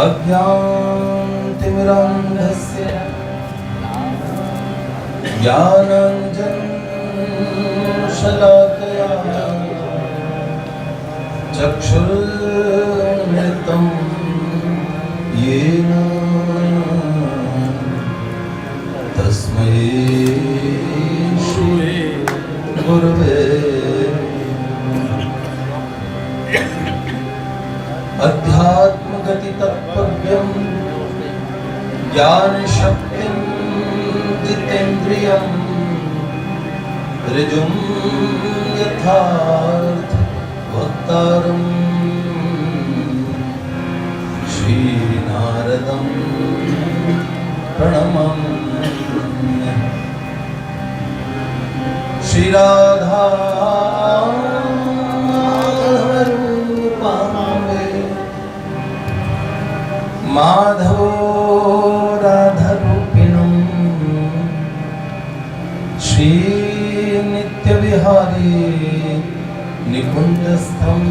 अज्ञानतिमिरान्धस्य ज्ञानाञ्जनशलाकया चक्षुरुन्मिलितं येन तस्मै श्री गुरवे अध्यात्मगति तत्पव्यं ज्ञानशक्तिं जितेन्द्रियं ऋजुं यथार्थ वक्तारं श्रीनारदं प्रणमामि। श्रीराधा माधव राधारूपिणं श्री नित्यविहारी निकुंजस्थं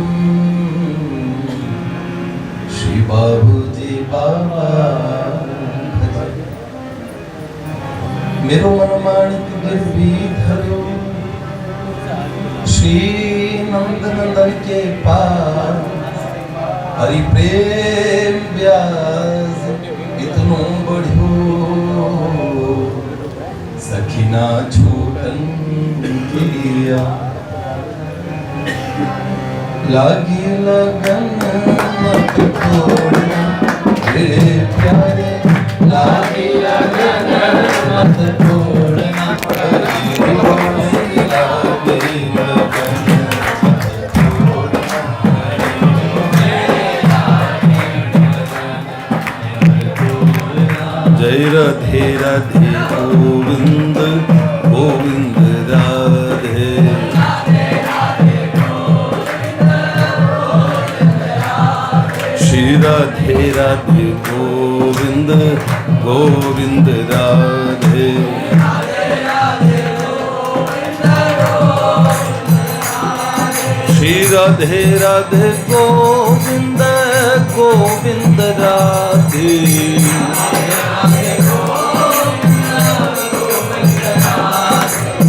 श्री बाबूजी बाबा मेरो मन माणिक गिरवीधरो श्री नंद नंदन के पार हरि प्रेम व्यास इतनो बढ़ियो सखीना छूटन किया लागी लगन मत छोड़ना मेरे प्यारे लागी लगन मत छोड़ना जय राधे राधे गोविंद गोविंद राधे श्री राधे राधे गोविंद गोविंद राधे श्री राधे राधे गोविंद गोविंद राधे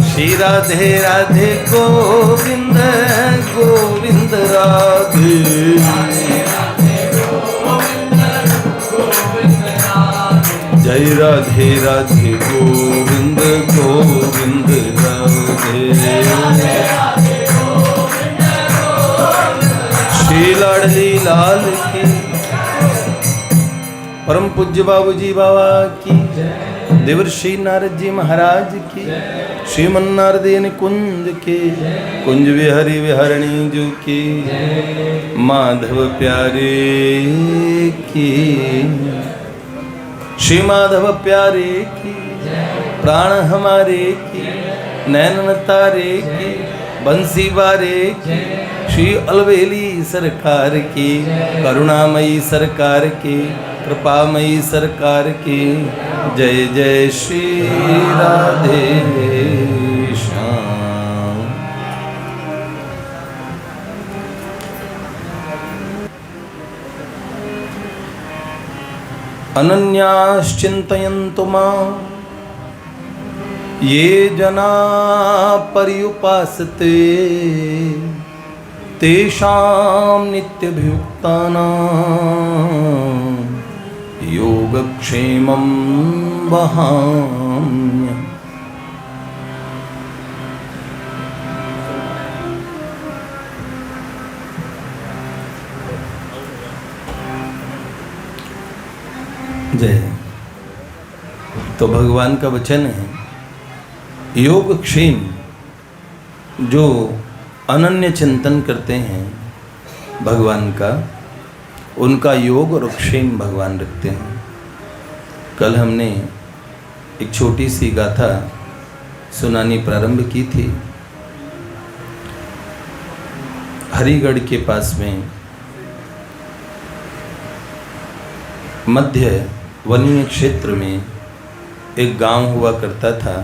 श्री राधे राधे गोविंद गोविंद राधे जय राधे राधे गोविंद गोविंद राधे श्री लाडली लाल की परम पूज्य बाबूजी बाबा की देवर्षि नारद जी महाराज की श्रीमन्नारदीन कुंज के कुंज विहरी विहरणी जो की माधव प्यारे की श्री माधव प्यारे की प्राण हमारे की नैनन तारे की बंसी बारे की श्री अलवेली सरकार की करुणामयी सरकार की कृपामयी सरकार की जय जय श्री राधे श्याम। अनन्याश्चिन्तयन्तु मां ये जना पर्युपासते तेषां नित्यभियुक्तानां योगक्षेमं वहाम्यहम्। जय। तो भगवान का वचन है योगक्षेम, जो अनन्य चिंतन करते हैं भगवान का, उनका योग और क्षेम भगवान रखते हैं। कल हमने एक छोटी सी गाथा सुनानी प्रारंभ की थी। हरिगढ़ के पास में मध्य वनीय क्षेत्र में एक गांव हुआ करता था।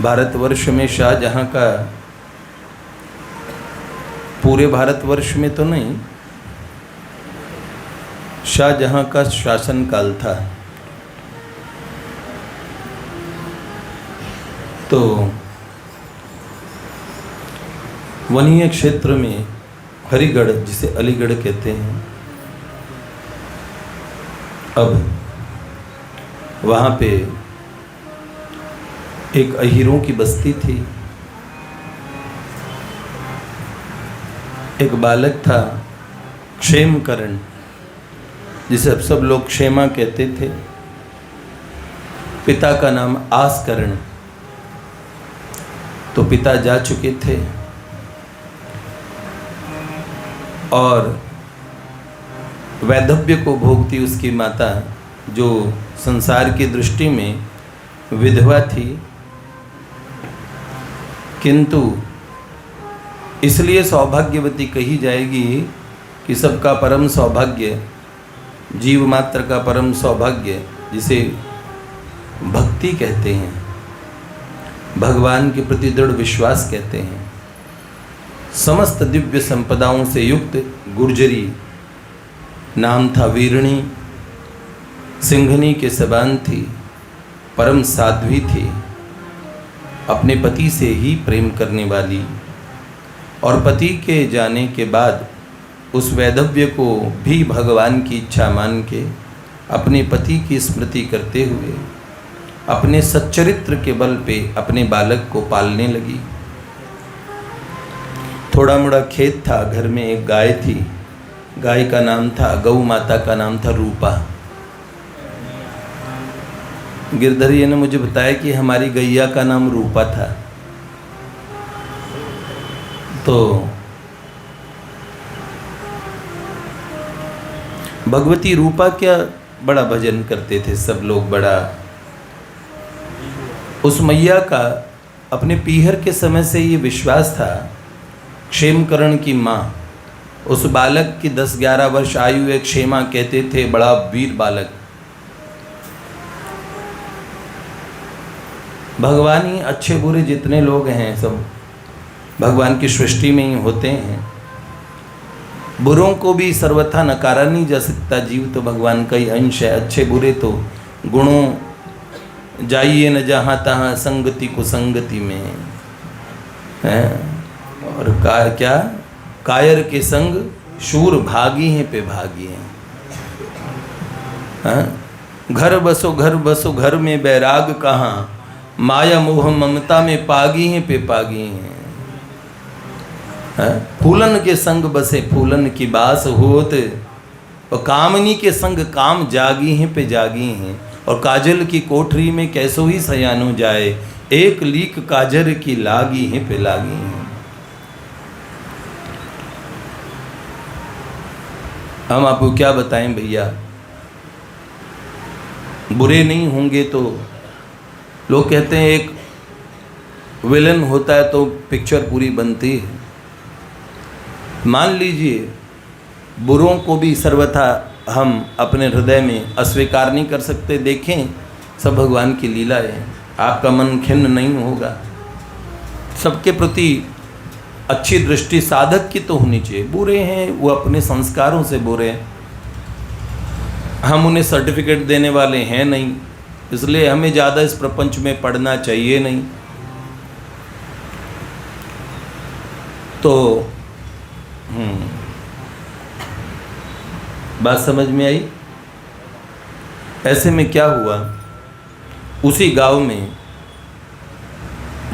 भारतवर्ष में शाहजहां का, पूरे भारतवर्ष में तो नहीं, शाहजहां का शासनकाल था। तो वनीय क्षेत्र में हरिगढ़, जिसे अलीगढ़ कहते हैं, अब वहाँ पे एक अहीरों की बस्ती थी। एक बालक था क्षेमकरण, जिसे अब सब लोग क्षेमा कहते थे। पिता का नाम आसकरण। तो पिता जा चुके थे और वैधव्य को भोगती उसकी माता, जो संसार की दृष्टि में विधवा थी, किंतु इसलिए सौभाग्यवती कही जाएगी कि सबका परम सौभाग्य, जीव मात्र का परम सौभाग्य, जिसे भक्ति कहते हैं, भगवान के प्रति दृढ़ विश्वास कहते हैं, समस्त दिव्य संपदाओं से युक्त गुर्जरी, नाम था वीरणी, सिंघनी के सबान थी, परम साध्वी थी, अपने पति से ही प्रेम करने वाली, और पति के जाने के बाद उस वैधव्य को भी भगवान की इच्छा मान के अपने पति की स्मृति करते हुए अपने सच्चरित्र के बल पे अपने बालक को पालने लगी। थोड़ा मोड़ा खेत था, घर में एक गाय थी, गाय का नाम था, गौ माता का नाम था रूपा। गिरधरी ने मुझे बताया कि हमारी गैया का नाम रूपा था। तो भगवती रूपा क्या बड़ा भजन करते थे सब लोग, बड़ा। उस मैया का अपने पीहर के समय से ये विश्वास था, क्षेमकरण की माँ, उस बालक की 10-11 वर्ष आयु एक क्षेमा कहते थे, बड़ा वीर बालक। भगवान ही अच्छे बुरे जितने लोग हैं सब भगवान की सृष्टि में ही होते हैं। बुरों को भी सर्वथा नकारा नहीं जा सकता, जीव तो भगवान का ही अंश है। अच्छे बुरे तो गुणों जाइए न जहाँ तहाँ, संगति को संगति में है। और क्या कायर के संग शूर भागी हैं पे भागी हैं। घर बसो घर में बैराग कहाँ, माया मोह ममता में पागी हैं पे पागी हैं। फूलन के संग बसे फूलन की बास होत, और कामनी के संग काम जागी हैं पे जागी हैं। और काजल की कोठरी में कैसो ही सयानो जाए, एक लीक काजर की लागी हैं पे लागी हैं। हम आपको क्या बताएं भैया, बुरे नहीं होंगे तो लोग कहते हैं एक विलन होता है तो पिक्चर पूरी बनती है। मान लीजिए बुरों को भी सर्वथा हम अपने हृदय में अस्वीकार नहीं कर सकते। देखें सब भगवान की लीला है, आपका मन खिन्न नहीं होगा। सबके प्रति अच्छी दृष्टि साधक की तो होनी चाहिए। बुरे हैं वो अपने संस्कारों से बुरे हैं, हम उन्हें सर्टिफिकेट देने वाले हैं नहीं, इसलिए हमें ज़्यादा इस प्रपंच में पढ़ना चाहिए नहीं। तो बात समझ में आई। ऐसे में क्या हुआ, उसी गांव में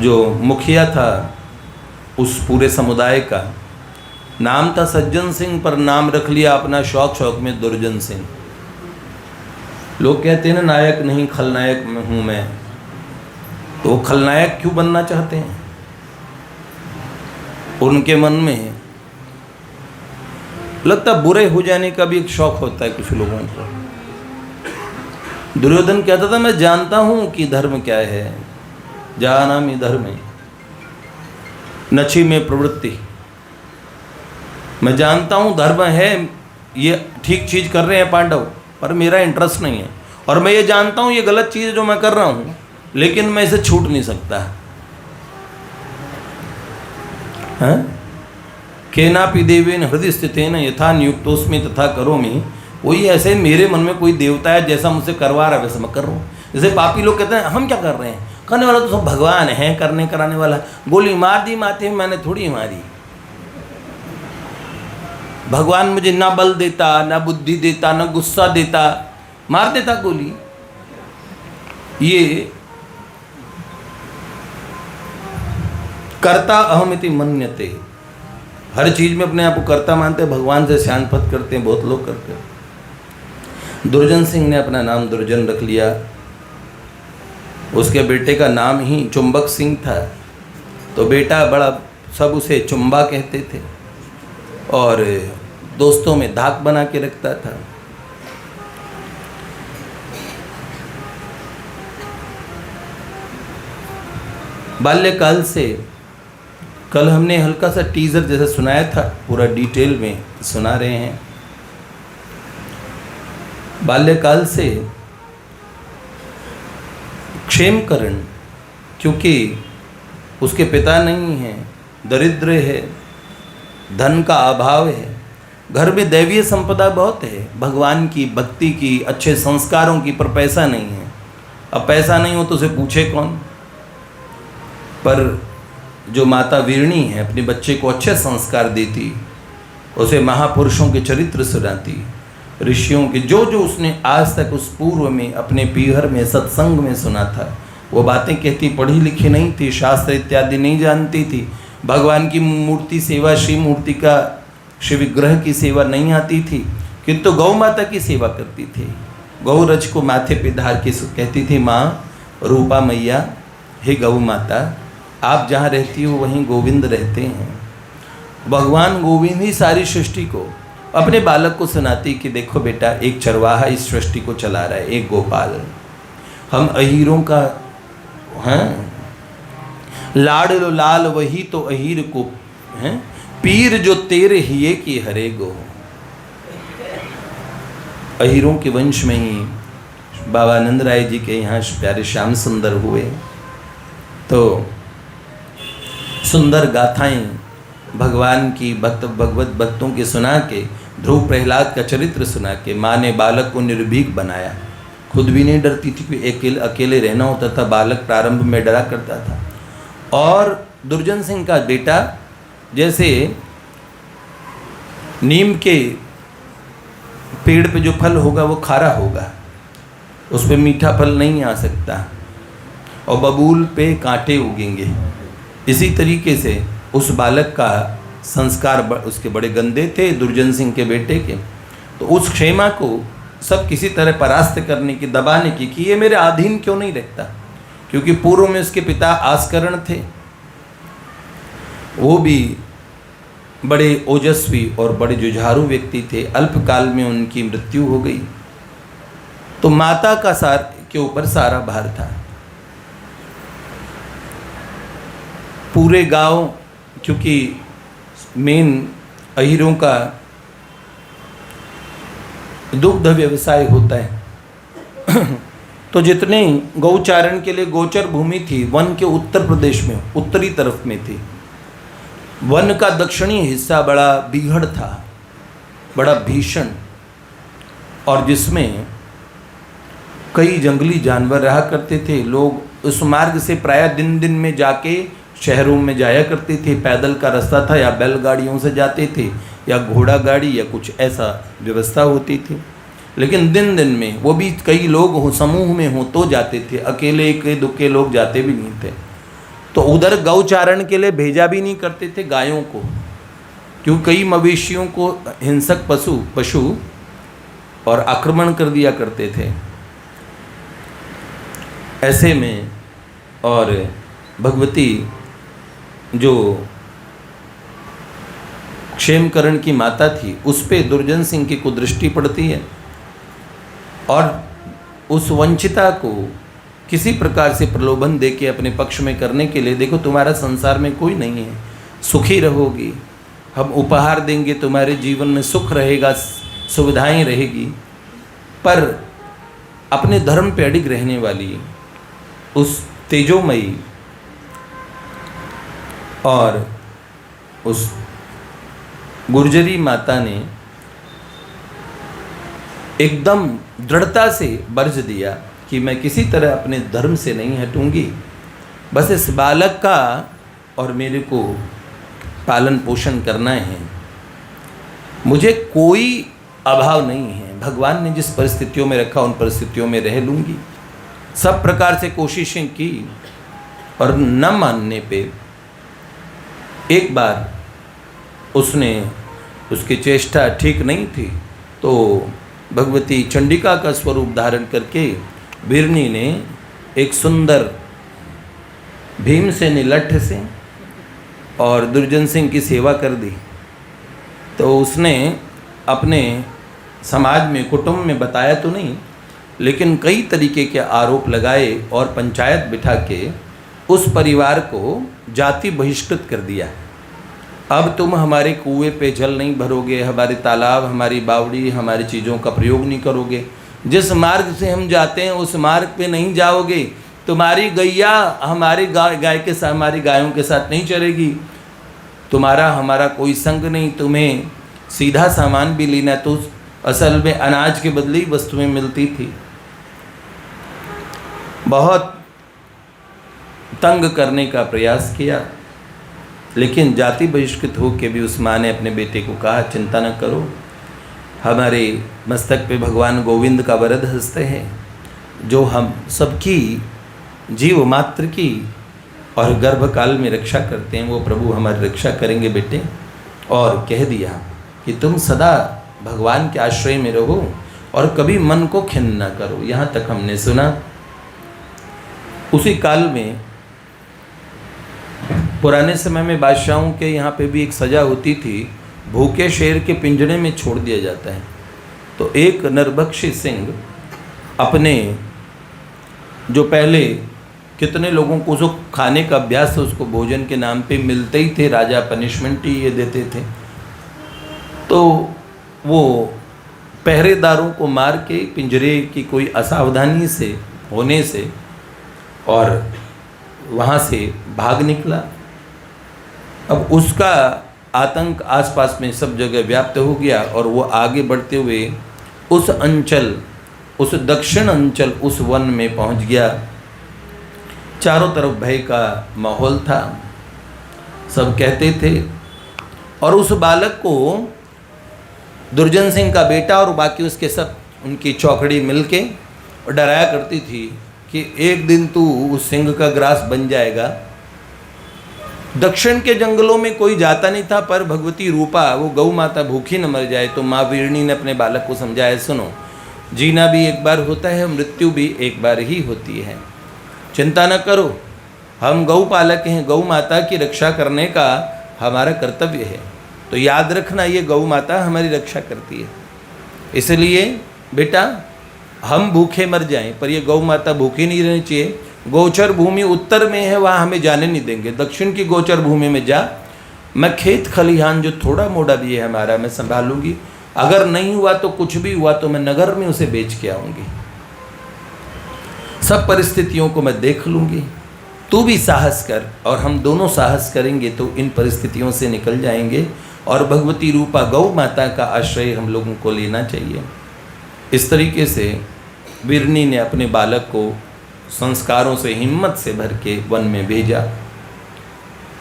जो मुखिया था उस पूरे समुदाय का, नाम था सज्जन सिंह, पर नाम रख लिया अपना शौक में दुर्जन सिंह। लोग कहते हैं ना नायक नहीं खलनायक में हूँ मैं, तो वो खलनायक क्यों बनना चाहते हैं? उनके मन में लगता बुरे हो जाने का भी एक शौक होता है कुछ लोगों को। दुर्योधन कहता था मैं जानता हूँ कि धर्म क्या है, जानामि धर्मे नछि में प्रवृत्ति, मैं जानता हूँ धर्म है, ये ठीक चीज़ कर रहे हैं पांडव, पर मेरा इंटरेस्ट नहीं है। और मैं ये जानता हूँ ये गलत चीज़ जो मैं कर रहा हूँ, लेकिन मैं इसे छूट नहीं सकता। हाँ, केनापि देवेन हृदय स्थितेन यथा नियुक्तोस्मि तथा करोमि, वही ऐसे मेरे मन में कोई देवता है, जैसा मुझसे करवा रहा है वैसा मैं कर रहा हूँ। जैसे पापी लोग कहते हैं हम क्या कर रहे हैं, करने वाला तो सब भगवान है, करने कराने वाला। गोली मार दी माथे में, मैंने थोड़ी मारी। भगवान मुझे ना बल देता, ना बुद्धि देता, ना गुस्सा देता, मार देता गोली। ये कर्ता अहमिति मन्यते, हर चीज में अपने आप को कर्ता मानते हैं, भगवान से श्यानपत करते हैं, बहुत लोग करते हैं। दुर्जन सिंह ने अपना नाम दुर्जन रख लिया। उसके बेटे का नाम ही चुंबक सिंह था, तो बेटा बड़ा, सब उसे चुंबा कहते थे और दोस्तों में धाक बना के रखता था। बाल्यकाल से, कल हमने हल्का सा टीजर जैसा सुनाया था, पूरा डिटेल में सुना रहे हैं। बाल्यकाल से क्षेमकरण, क्योंकि उसके पिता नहीं हैं, दरिद्र है, धन का अभाव है, घर में दैवीय संपदा बहुत है, भगवान की भक्ति की, अच्छे संस्कारों की, पर पैसा नहीं है। अब पैसा नहीं हो तो उसे पूछे कौन। पर जो माता वीरणी है अपने बच्चे को अच्छे संस्कार देती, उसे महापुरुषों के चरित्र सुनाती, ऋषियों के जो जो उसने आज तक उस पूर्व में अपने पीहर में सत्संग में सुना था, वो बातें कहती। पढ़ी लिखी नहीं थी, शास्त्र इत्यादि नहीं जानती थी, भगवान की मूर्ति सेवा, श्री मूर्ति का, श्री विग्रह की सेवा नहीं आती थी, किंतु गौ माता की सेवा करती थी। गौ रज को माथे पे धार के कहती थी, माँ रूपा मैया, हे गौ माता, आप जहाँ रहती हो वहीं गोविंद रहते हैं। भगवान गोविंद ही सारी सृष्टि को अपने बालक को सुनाती कि देखो बेटा, एक चरवाहा इस सृष्टि को चला रहा है, एक गोपाल। हम अहीरों का हैं, लाड़ लो लाल वही तो अहीर को हैं, पीर जो तेरे हिये की हरे गो। अहीरों के वंश में ही बाबा आनंद राय जी के यहाँ प्यारे श्याम सुंदर हुए, तो सुंदर गाथाएं भगवान की भगवत भक्तों के सुना के, ध्रुव प्रहलाद का चरित्र सुना के माँ ने बालक को निर्भीक बनाया। खुद भी नहीं डरती थी, कि अकेले रहना होता था, बालक प्रारंभ में डरा करता था। और दुर्जन सिंह का बेटा, जैसे नीम के पेड़ पे जो फल होगा वो खारा होगा, उस पे मीठा फल नहीं आ सकता, और बबूल पे कांटे उगेंगे। इसी तरीके से उस बालक का संस्कार उसके बड़े गंदे थे, दुर्जन सिंह के बेटे के। तो उस क्षेमा को सब किसी तरह परास्त करने की, दबाने की, कि ये मेरे अधीन क्यों नहीं रहता, क्योंकि पूर्व में उसके पिता आस्करण थे, वो भी बड़े ओजस्वी और बड़े जुझारू व्यक्ति थे। अल्पकाल में उनकी मृत्यु हो गई, तो माता का सार के ऊपर सारा भार था। पूरे गांव, क्योंकि मेन अहीरों का दुग्ध व्यवसाय होता है, तो जितने गौचारण के लिए गोचर भूमि थी वन के उत्तर प्रदेश में, उत्तरी तरफ में थी। वन का दक्षिणी हिस्सा बड़ा बीहड़ था, बड़ा भीषण, और जिसमें कई जंगली जानवर रहा करते थे। लोग उस मार्ग से प्रायः दिन दिन में जाके शहरों में जाया करते थे। पैदल का रास्ता था, या बैलगाड़ियों से जाते थे, या घोड़ा गाड़ी, या कुछ ऐसा व्यवस्था होती थी। लेकिन दिन दिन में, वो भी कई लोग हो, समूह में हो तो जाते थे, अकेले एक दुक्के लोग जाते भी नहीं थे। तो उधर गौचारण के लिए भेजा भी नहीं करते थे गायों को, क्यों कई मवेशियों को हिंसक पशु और आक्रमण कर दिया करते थे। ऐसे में, और भगवती जो क्षेमकरण की माता थी, उस पे दुर्जन सिंह की कुदृष्टि पड़ती है, और उस वंचिता को किसी प्रकार से प्रलोभन दे के अपने पक्ष में करने के लिए, देखो तुम्हारा संसार में कोई नहीं है, सुखी रहोगी, हम उपहार देंगे, तुम्हारे जीवन में सुख रहेगा, सुविधाएं रहेगी। पर अपने धर्म पे अडिग रहने वाली उस तेजोमयी और उस गुर्जरी माता ने एकदम दृढ़ता से वर्ज दिया कि मैं किसी तरह अपने धर्म से नहीं हटूंगी, बस इस बालक का और मेरे को पालन पोषण करना है, मुझे कोई अभाव नहीं है, भगवान ने जिस परिस्थितियों में रखा उन परिस्थितियों में रह लूँगी। सब प्रकार से कोशिशें की और न मानने पे एक बार उसकी चेष्टा ठीक नहीं थी तो भगवती चंडिका का स्वरूप धारण करके बिरनी ने एक सुंदर भीमसेनी लठ से और दुर्जन सिंह की सेवा कर दी। तो उसने अपने समाज में कुटुंब में बताया तो नहीं, लेकिन कई तरीके के आरोप लगाए और पंचायत बिठा के उस परिवार को जाति बहिष्कृत कर दिया। अब तुम हमारे कुएं पे जल नहीं भरोगे, हमारे तालाब, हमारी बावड़ी, हमारी चीज़ों का प्रयोग नहीं करोगे, जिस मार्ग से हम जाते हैं उस मार्ग पे नहीं जाओगे, तुम्हारी गैया हमारी गाय के साथ, हमारी गायों के साथ नहीं चलेगी, तुम्हारा हमारा कोई संग नहीं, तुम्हें सीधा सामान भी लेना तो असल में अनाज के बदले ही वस्तुएं मिलती थी। बहुत तंग करने का प्रयास किया, लेकिन जाति बहिष्कृत हो के भी उस माँ ने अपने बेटे को कहा, चिंता न करो, हमारे मस्तक पे भगवान गोविंद का वरद हंसते हैं जो हम सबकी जीव मात्र की और गर्भकाल में रक्षा करते हैं, वो प्रभु हमारी रक्षा करेंगे बेटे। और कह दिया कि तुम सदा भगवान के आश्रय में रहो और कभी मन को खिन्न न करो। यहाँ तक हमने सुना। उसी काल में पुराने समय में बादशाहों के यहाँ पे भी एक सज़ा होती थी, भूखे शेर के पिंजरे में छोड़ दिया जाता है। तो एक नरबक्षी सिंह अपने जो पहले कितने लोगों को जो खाने का अभ्यास था उसको भोजन के नाम पे मिलते ही थे, राजा पनिशमेंट ही ये देते थे, तो वो पहरेदारों को मार के पिंजरे की कोई असावधानी से होने से और वहाँ से भाग निकला। अब उसका आतंक आसपास में सब जगह व्याप्त हो गया और वो आगे बढ़ते हुए उस अंचल, उस दक्षिण अंचल, उस वन में पहुंच गया। चारों तरफ भय का माहौल था, सब कहते थे। और उस बालक को दुर्जन सिंह का बेटा और बाकी उसके सब उनकी चौकड़ी मिलके डराया करती थी कि एक दिन तू उस सिंह का ग्रास बन जाएगा। दक्षिण के जंगलों में कोई जाता नहीं था, पर भगवती रूपा वो गौ माता भूखी न मर जाए, तो माँ वीरणी ने अपने बालक को समझाया, सुनो, जीना भी एक बार होता है, मृत्यु भी एक बार ही होती है, चिंता न करो, हम गौ पालक हैं, गौ माता की रक्षा करने का हमारा कर्तव्य है, तो याद रखना ये गौ माता हमारी रक्षा करती है, इसलिए बेटा हम भूखे मर जाएं पर ये गौ माता भूखी नहीं रहनी चाहिए। गोचर भूमि उत्तर में है, वहाँ हमें जाने नहीं देंगे, दक्षिण की गोचर भूमि में जा, मैं खेत खलिहान जो थोड़ा मोड़ा भी है हमारा मैं संभालूंगी, अगर नहीं हुआ तो कुछ भी हुआ तो मैं नगर में उसे बेच के आऊँगी, सब परिस्थितियों को मैं देख लूँगी, तू भी साहस कर और हम दोनों साहस करेंगे तो इन परिस्थितियों से निकल जाएंगे और भगवती रूपा गौ माता का आश्रय हम लोगों को लेना चाहिए। इस तरीके से वीरनी ने अपने बालक को संस्कारों से हिम्मत से भर के वन में भेजा।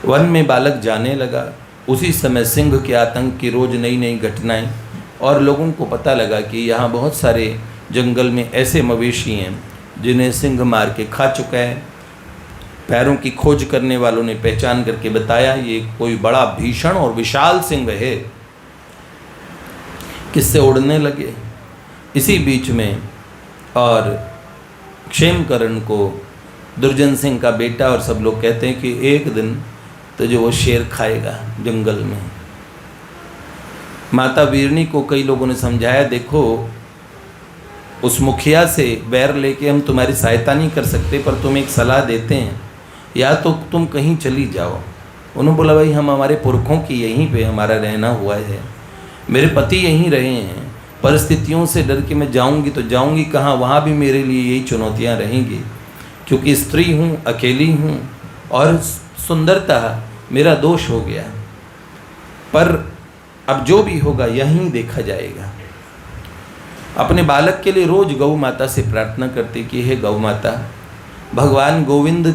वन में बालक जाने लगा। उसी समय सिंह के आतंक की रोज नई नई घटनाएं और लोगों को पता लगा कि यहाँ बहुत सारे जंगल में ऐसे मवेशी हैं जिन्हें सिंह मार के खा चुका है। पैरों की खोज करने वालों ने पहचान करके बताया ये कोई बड़ा भीषण और विशाल सिंह है। किससे उड़ने लगे। इसी बीच में और क्षेमकरण को दुर्जन सिंह का बेटा और सब लोग कहते हैं कि एक दिन तो जो वो शेर खाएगा जंगल में। माता वीरनी को कई लोगों ने समझाया, देखो उस मुखिया से वैर लेके हम तुम्हारी सहायता नहीं कर सकते, पर तुम एक सलाह देते हैं, या तो तुम कहीं चली जाओ। उन्होंने बोला, भाई हम हमारे पुरखों की यहीं पे हमारा रहना हुआ है, मेरे पति यहीं रहे हैं, परिस्थितियों से डर के मैं जाऊंगी तो जाऊंगी कहाँ, वहाँ भी मेरे लिए यही चुनौतियाँ रहेंगी, क्योंकि स्त्री हूँ, अकेली हूँ और सुंदरता मेरा दोष हो गया, पर अब जो भी होगा यहीं देखा जाएगा। अपने बालक के लिए रोज गौ माता से प्रार्थना करती कि हे गौ माता, भगवान गोविंद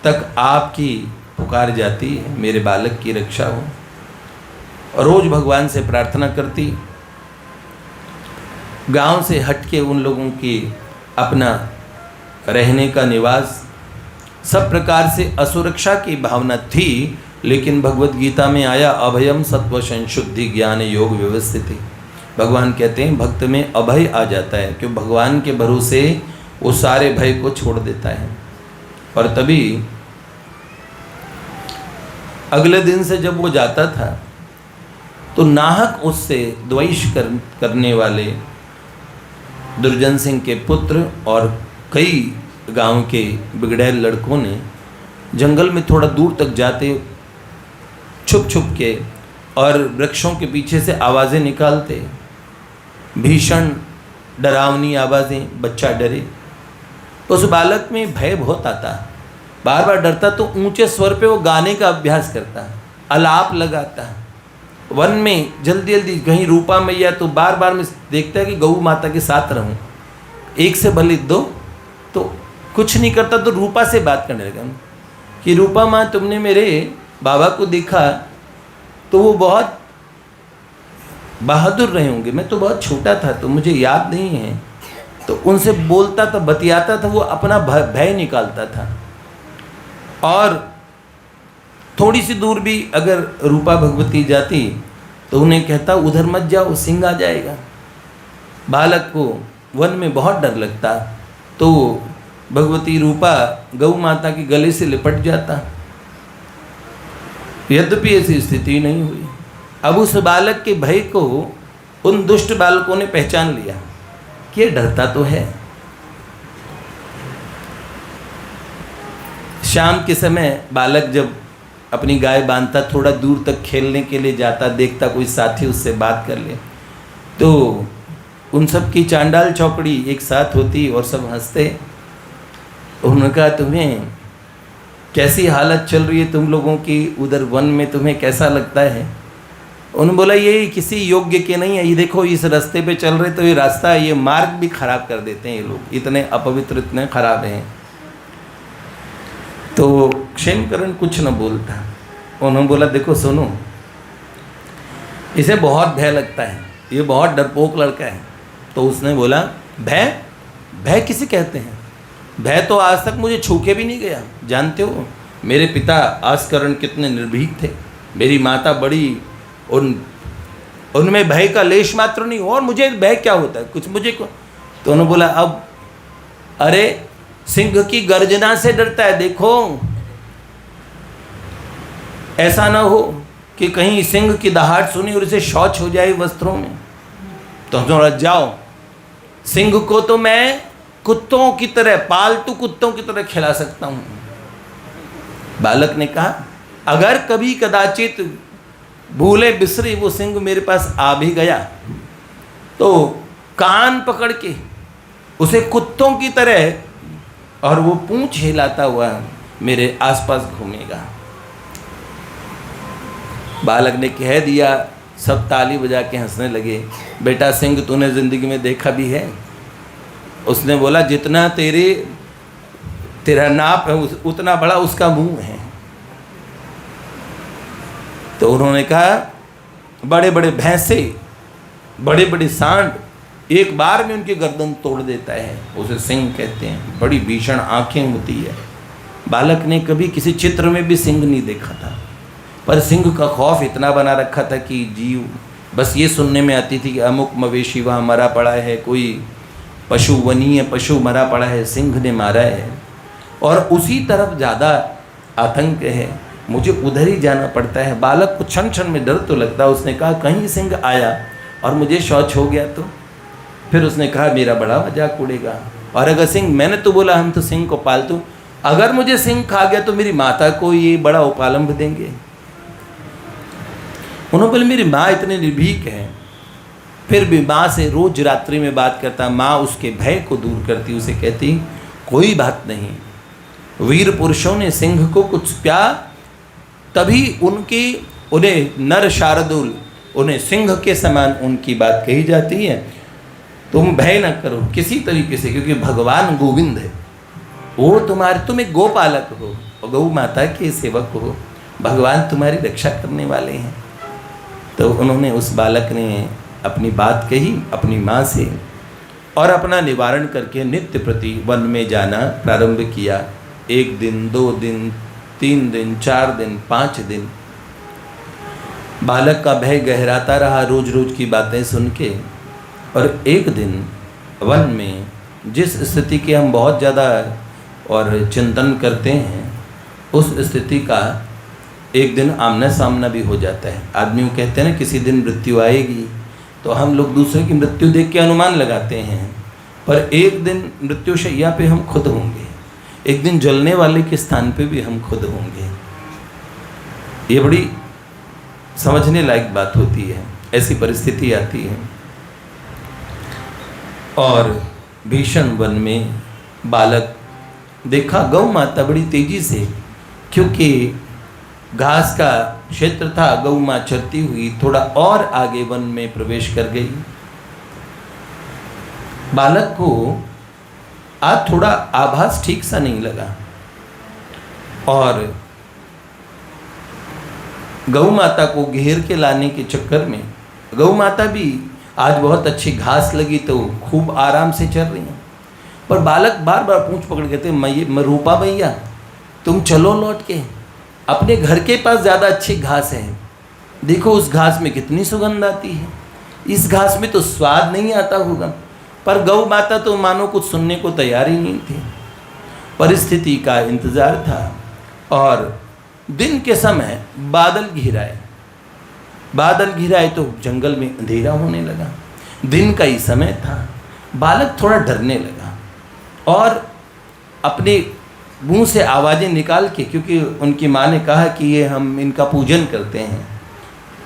तक आपकी पुकार जाती है, मेरे बालक की रक्षा हो। रोज भगवान से प्रार्थना करती। गांव से हटके उन लोगों की अपना रहने का निवास, सब प्रकार से असुरक्षा की भावना थी, लेकिन भगवत गीता में आया अभयम सत्व संशुद्धि ज्ञान योग व्यवस्थिति। भगवान कहते हैं भक्त में अभय आ जाता है, क्यों भगवान के भरोसे वो सारे भय को छोड़ देता है। और तभी अगले दिन से जब वो जाता था तो नाहक उससे द्वेष करने वाले दुर्जन सिंह के पुत्र और कई गांव के बिगड़ैल लड़कों ने जंगल में थोड़ा दूर तक जाते छुप छुप के और वृक्षों के पीछे से आवाज़ें निकालते, भीषण डरावनी आवाज़ें। बच्चा डरे, उस बालक में भय बहुत आता, बार बार डरता तो ऊंचे स्वर पे वो गाने का अभ्यास करता, अलाप लगाता। वन में जल्दी जल्दी कहीं रूपा मैया तो बार बार में देखता है कि गौ माता के साथ रहूं, एक से बलि दो, तो कुछ नहीं करता तो रूपा से बात करने लगा कि रूपा माँ तुमने मेरे बाबा को देखा तो वो बहुत बहादुर रहे होंगे, मैं तो बहुत छोटा था तो मुझे याद नहीं है। तो उनसे बोलता था, बतियाता था, वो अपना भय निकालता था। और थोड़ी सी दूर भी अगर रूपा भगवती जाती तो उन्हें कहता उधर मत जाओ, सिंह आ जाएगा। बालक को वन में बहुत डर लगता, तो भगवती रूपा गौ माता के गले से लिपट जाता। यद्यपि ऐसी स्थिति नहीं हुई। अब उस बालक के भय को उन दुष्ट बालकों ने पहचान लिया कि ये डरता तो है। शाम के समय बालक जब अपनी गाय बांधता, थोड़ा दूर तक खेलने के लिए जाता, देखता कोई साथी उससे बात कर ले, तो उन सब की चांडाल चौकड़ी एक साथ होती और सब हंसते। उन्होंने कहा तुम्हें कैसी हालत चल रही है तुम लोगों की उधर वन में, तुम्हें कैसा लगता है? उन्होंने बोला ये किसी योग्य के नहीं है, ये देखो इस रास्ते पे चल रहे तो ये रास्ता, ये मार्ग भी खराब कर देते हैं ये लोग, इतने अपवित्र, इतने खराब हैं। तो क्षेमकरण कुछ न बोलता। उन्होंने बोला देखो सुनो, इसे बहुत भय लगता है, ये बहुत डरपोक लड़का है। तो उसने बोला भय? भय किसे कहते हैं? भय तो आज तक मुझे छू के भी नहीं गया। जानते हो मेरे पिता आस्करण कितने निर्भीक थे, मेरी माता बड़ी, उनमें भय का लेश मात्र नहीं, और मुझे भय क्या होता है कुछ मुझे को। तो उन्होंने बोला अब अरे सिंह की गर्जना से डरता है, देखो ऐसा ना हो कि कहीं सिंह की दहाड़ सुनी और इसे शौच हो जाए वस्त्रों में। तो थोड़ा जाओ, सिंह को तो मैं कुत्तों की तरह, पालतू कुत्तों की तरह खिला सकता हूं। बालक ने कहा अगर कभी कदाचित भूले बिसरे वो सिंह मेरे पास आ भी गया तो कान पकड़ के उसे कुत्तों की तरह, और वो पूंछ हिलाता हुआ मेरे आसपास घूमेगा। बालक ने कह दिया, सब ताली बजा के हंसने लगे। बेटा सिंह तूने जिंदगी में देखा भी है? उसने बोला जितना तेरा नाप है उतना बड़ा उसका मुंह है। तो उन्होंने कहा बड़े बड़े भैंसे, बड़े बड़े सांड एक बार में उनकी गर्दन तोड़ देता है, उसे सिंह कहते हैं। बड़ी भीषण आंखें होती है। बालक ने कभी किसी चित्र में भी सिंह नहीं देखा था, पर सिंह का खौफ इतना बना रखा था कि जीव बस ये सुनने में आती थी कि अमुक मवेशी वहाँ मरा पड़ा है, कोई पशु वनीय पशु मरा पड़ा है, सिंह ने मारा है, और उसी तरफ ज़्यादा आतंक है, मुझे उधर ही जाना पड़ता है। बालक को क्षण क्षण में डर तो लगता। उसने कहा कहीं सिंह आया और मुझे शौच हो गया तो? फिर उसने कहा मेरा बड़ा मजाक उड़ेगा, और अगर सिंह, मैंने तो बोला हम तो सिंह को पालतू, अगर मुझे सिंह खा गया तो मेरी माता को ये बड़ा उपालंब देंगे। उन्होंने बोले मेरी माँ इतने निर्भीक है, फिर भी माँ से रोज रात्रि में बात करता। माँ उसके भय को दूर करती, उसे कहती कोई बात नहीं, वीर पुरुषों ने सिंह को कुछ प्या, तभी उन्हें नर शार्दूल, उन्हें सिंह के समान उनकी बात कही जाती है। तुम भय न करो किसी तरीके से, क्योंकि भगवान गोविंद है, वो तुम एक गोपालक हो और गौ माता के सेवक हो, भगवान तुम्हारी रक्षा करने वाले हैं। तो उन्होंने, उस बालक ने अपनी बात कही अपनी माँ से और अपना निवारण करके नित्य प्रति वन में जाना प्रारंभ किया। 1 दिन, 2 दिन, 3 दिन, 4 दिन, 5 दिन बालक का भय गहराता रहा रोज रोज की बातें सुन के। और एक दिन वन में, जिस स्थिति के हम बहुत ज़्यादा और चिंतन करते हैं, उस स्थिति का एक दिन आमना सामना भी हो जाता है। आदमी कहते हैं ना किसी दिन मृत्यु आएगी, तो हम लोग दूसरे की मृत्यु देख के अनुमान लगाते हैं, पर एक दिन मृत्यु शैया पे हम खुद होंगे, एक दिन जलने वाले के स्थान पे भी हम खुद होंगे। ये बड़ी समझने लायक बात होती है, ऐसी परिस्थिति आती है। और भीषण वन में बालक देखा गौ माता बड़ी तेजी से, क्योंकि घास का क्षेत्र था, गौ माँ चरती हुई थोड़ा और आगे वन में प्रवेश कर गई। बालक को आज थोड़ा आभास ठीक सा नहीं लगा और गौ माता को घेर के लाने के चक्कर में, गौ माता भी आज बहुत अच्छी घास लगी तो खूब आराम से चल रही हैं, पर बालक बार बार पूंछ पकड़ के कहते, रूपा भैया तुम चलो लौट के, अपने घर के पास ज़्यादा अच्छी घास है, देखो उस घास में कितनी सुगंध आती है, इस घास में तो स्वाद नहीं आता होगा। पर गौ माता तो मानो कुछ सुनने को तैयार ही नहीं थी। परिस्थिति का इंतज़ार था और दिन के समय बादल घिराए तो जंगल में अंधेरा होने लगा। दिन का ही समय था। बालक थोड़ा डरने लगा और अपने मुंह से आवाज़ें निकाल के, क्योंकि उनकी माँ ने कहा कि ये हम इनका पूजन करते हैं,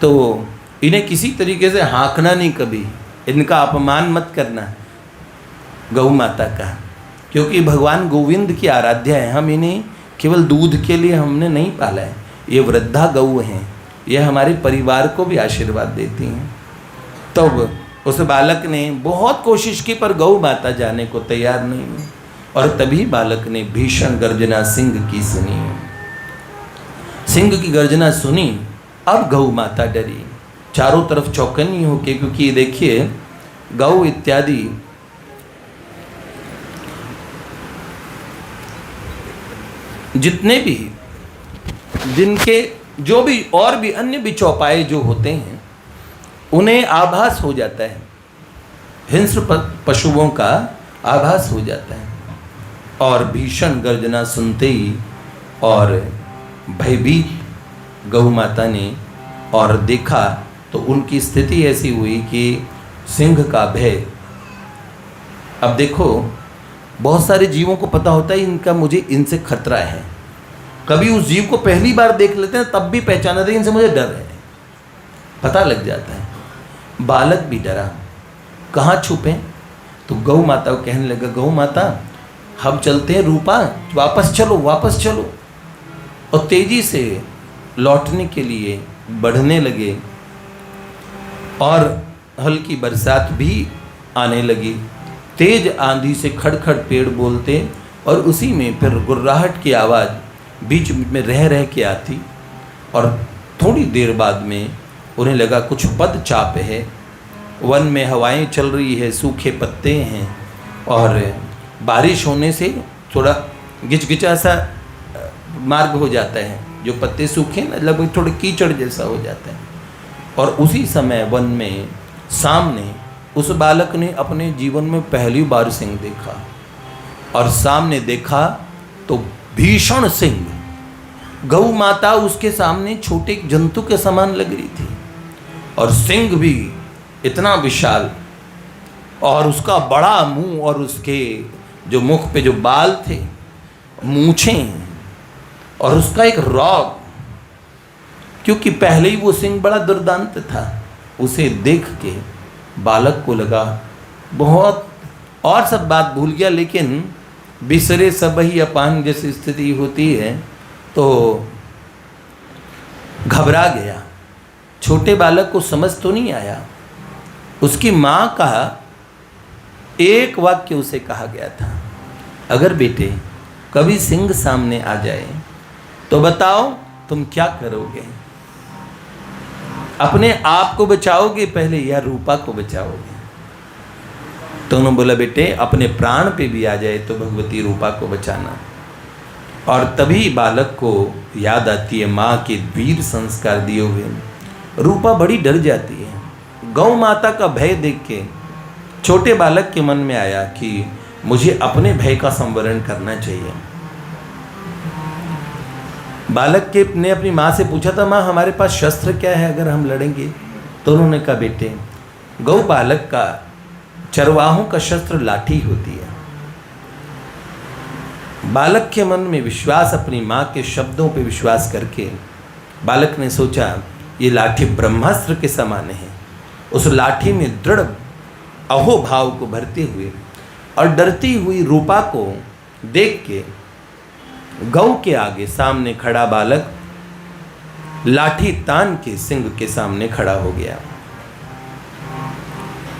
तो इन्हें किसी तरीके से हाँकना नहीं, कभी इनका अपमान मत करना गौ माता का, क्योंकि भगवान गोविंद की आराध्या है। हम इन्हें केवल दूध के लिए हमने नहीं पाला है, ये वृद्धा गौ हैं, ये हमारे परिवार को भी आशीर्वाद देती हैं। तब उस बालक ने बहुत कोशिश की पर गौ माता जाने को तैयार नहीं हुई। और तभी बालक ने भीषण गर्जना सिंह की सुनी। सिंह की गर्जना सुनी, अब गौ माता डरी, चारों तरफ चौकन्नी होके, क्योंकि देखिए गौ इत्यादि जितने भी जिनके जो भी और भी अन्य भी चौपाए जो होते हैं, उन्हें आभास हो जाता है, हिंस्र पशुओं का आभास हो जाता है। और भीषण गर्जना सुनते ही और भयभीत गौ माता ने और देखा तो उनकी स्थिति ऐसी हुई कि सिंह का भय। अब देखो बहुत सारे जीवों को पता होता है इनका, मुझे इनसे खतरा है, कभी उस जीव को पहली बार देख लेते हैं तब भी पहचाना दे इनसे मुझे डर है, पता लग जाता है। बालक भी डरा, कहाँ छुपे, तो गौ माता को कहने लगा, गौ माता हम चलते हैं रूपा, वापस चलो। और तेजी से लौटने के लिए बढ़ने लगे और हल्की बरसात भी आने लगी। तेज आंधी से खड़खड़ पेड़ बोलते और उसी में फिर गुर्राहट की आवाज़ बीच में रह के आती। और थोड़ी देर बाद में उन्हें लगा कुछ पद चाप है, वन में हवाएं चल रही है, सूखे पत्ते हैं और बारिश होने से थोड़ा गिचगिचा सा मार्ग हो जाता है, जो पत्ते सूखे ना लगभग थोड़े कीचड़ जैसा हो जाता है। और उसी समय वन में सामने उस बालक ने अपने जीवन में पहली बार सिंह देखा और सामने देखा तो भीषण सिंह, गौ माता उसके सामने छोटे जंतु के समान लग रही थी और सिंह भी इतना विशाल और उसका बड़ा मुंह और उसके जो मुख पे जो बाल थे, मूछें और उसका एक रॉग, क्योंकि पहले ही वो सिंह बड़ा दुर्दांत था। उसे देख के बालक को लगा बहुत, और सब बात भूल गया, लेकिन बिसरे सब ही अपान जैसी स्थिति होती है तो घबरा गया। छोटे बालक को समझ तो नहीं आया। उसकी माँ का एक वाक्य उसे कहा गया था, अगर बेटे कभी सिंह सामने आ जाए तो बताओ तुम क्या करोगे, अपने आप को बचाओगे पहले या रूपा को बचाओगे? तो उन्होंने बोला बेटे अपने प्राण पे भी आ जाए तो भगवती रूपा को बचाना। और तभी बालक को याद आती है माँ के वीर संस्कार दिए हुए। रूपा बड़ी डर जाती है। गौ माता का भय देख के छोटे बालक के मन में आया कि मुझे अपने भय का संवरण करना चाहिए। बालक के ने अपनी माँ से पूछा था, माँ हमारे पास शस्त्र क्या है अगर हम लड़ेंगे? तो उन्होंने कहा बेटे गौ बालक का चरवाहों का शस्त्र लाठी होती है। बालक के मन में विश्वास, अपनी माँ के शब्दों पे विश्वास करके बालक ने सोचा ये लाठी ब्रह्मास्त्र के समान है। उस लाठी में दृढ़ अहोभाव को भरते हुए और डरती हुई रूपा को देख के गौ के आगे सामने खड़ा बालक लाठी तान के सिंह के सामने खड़ा हो गया।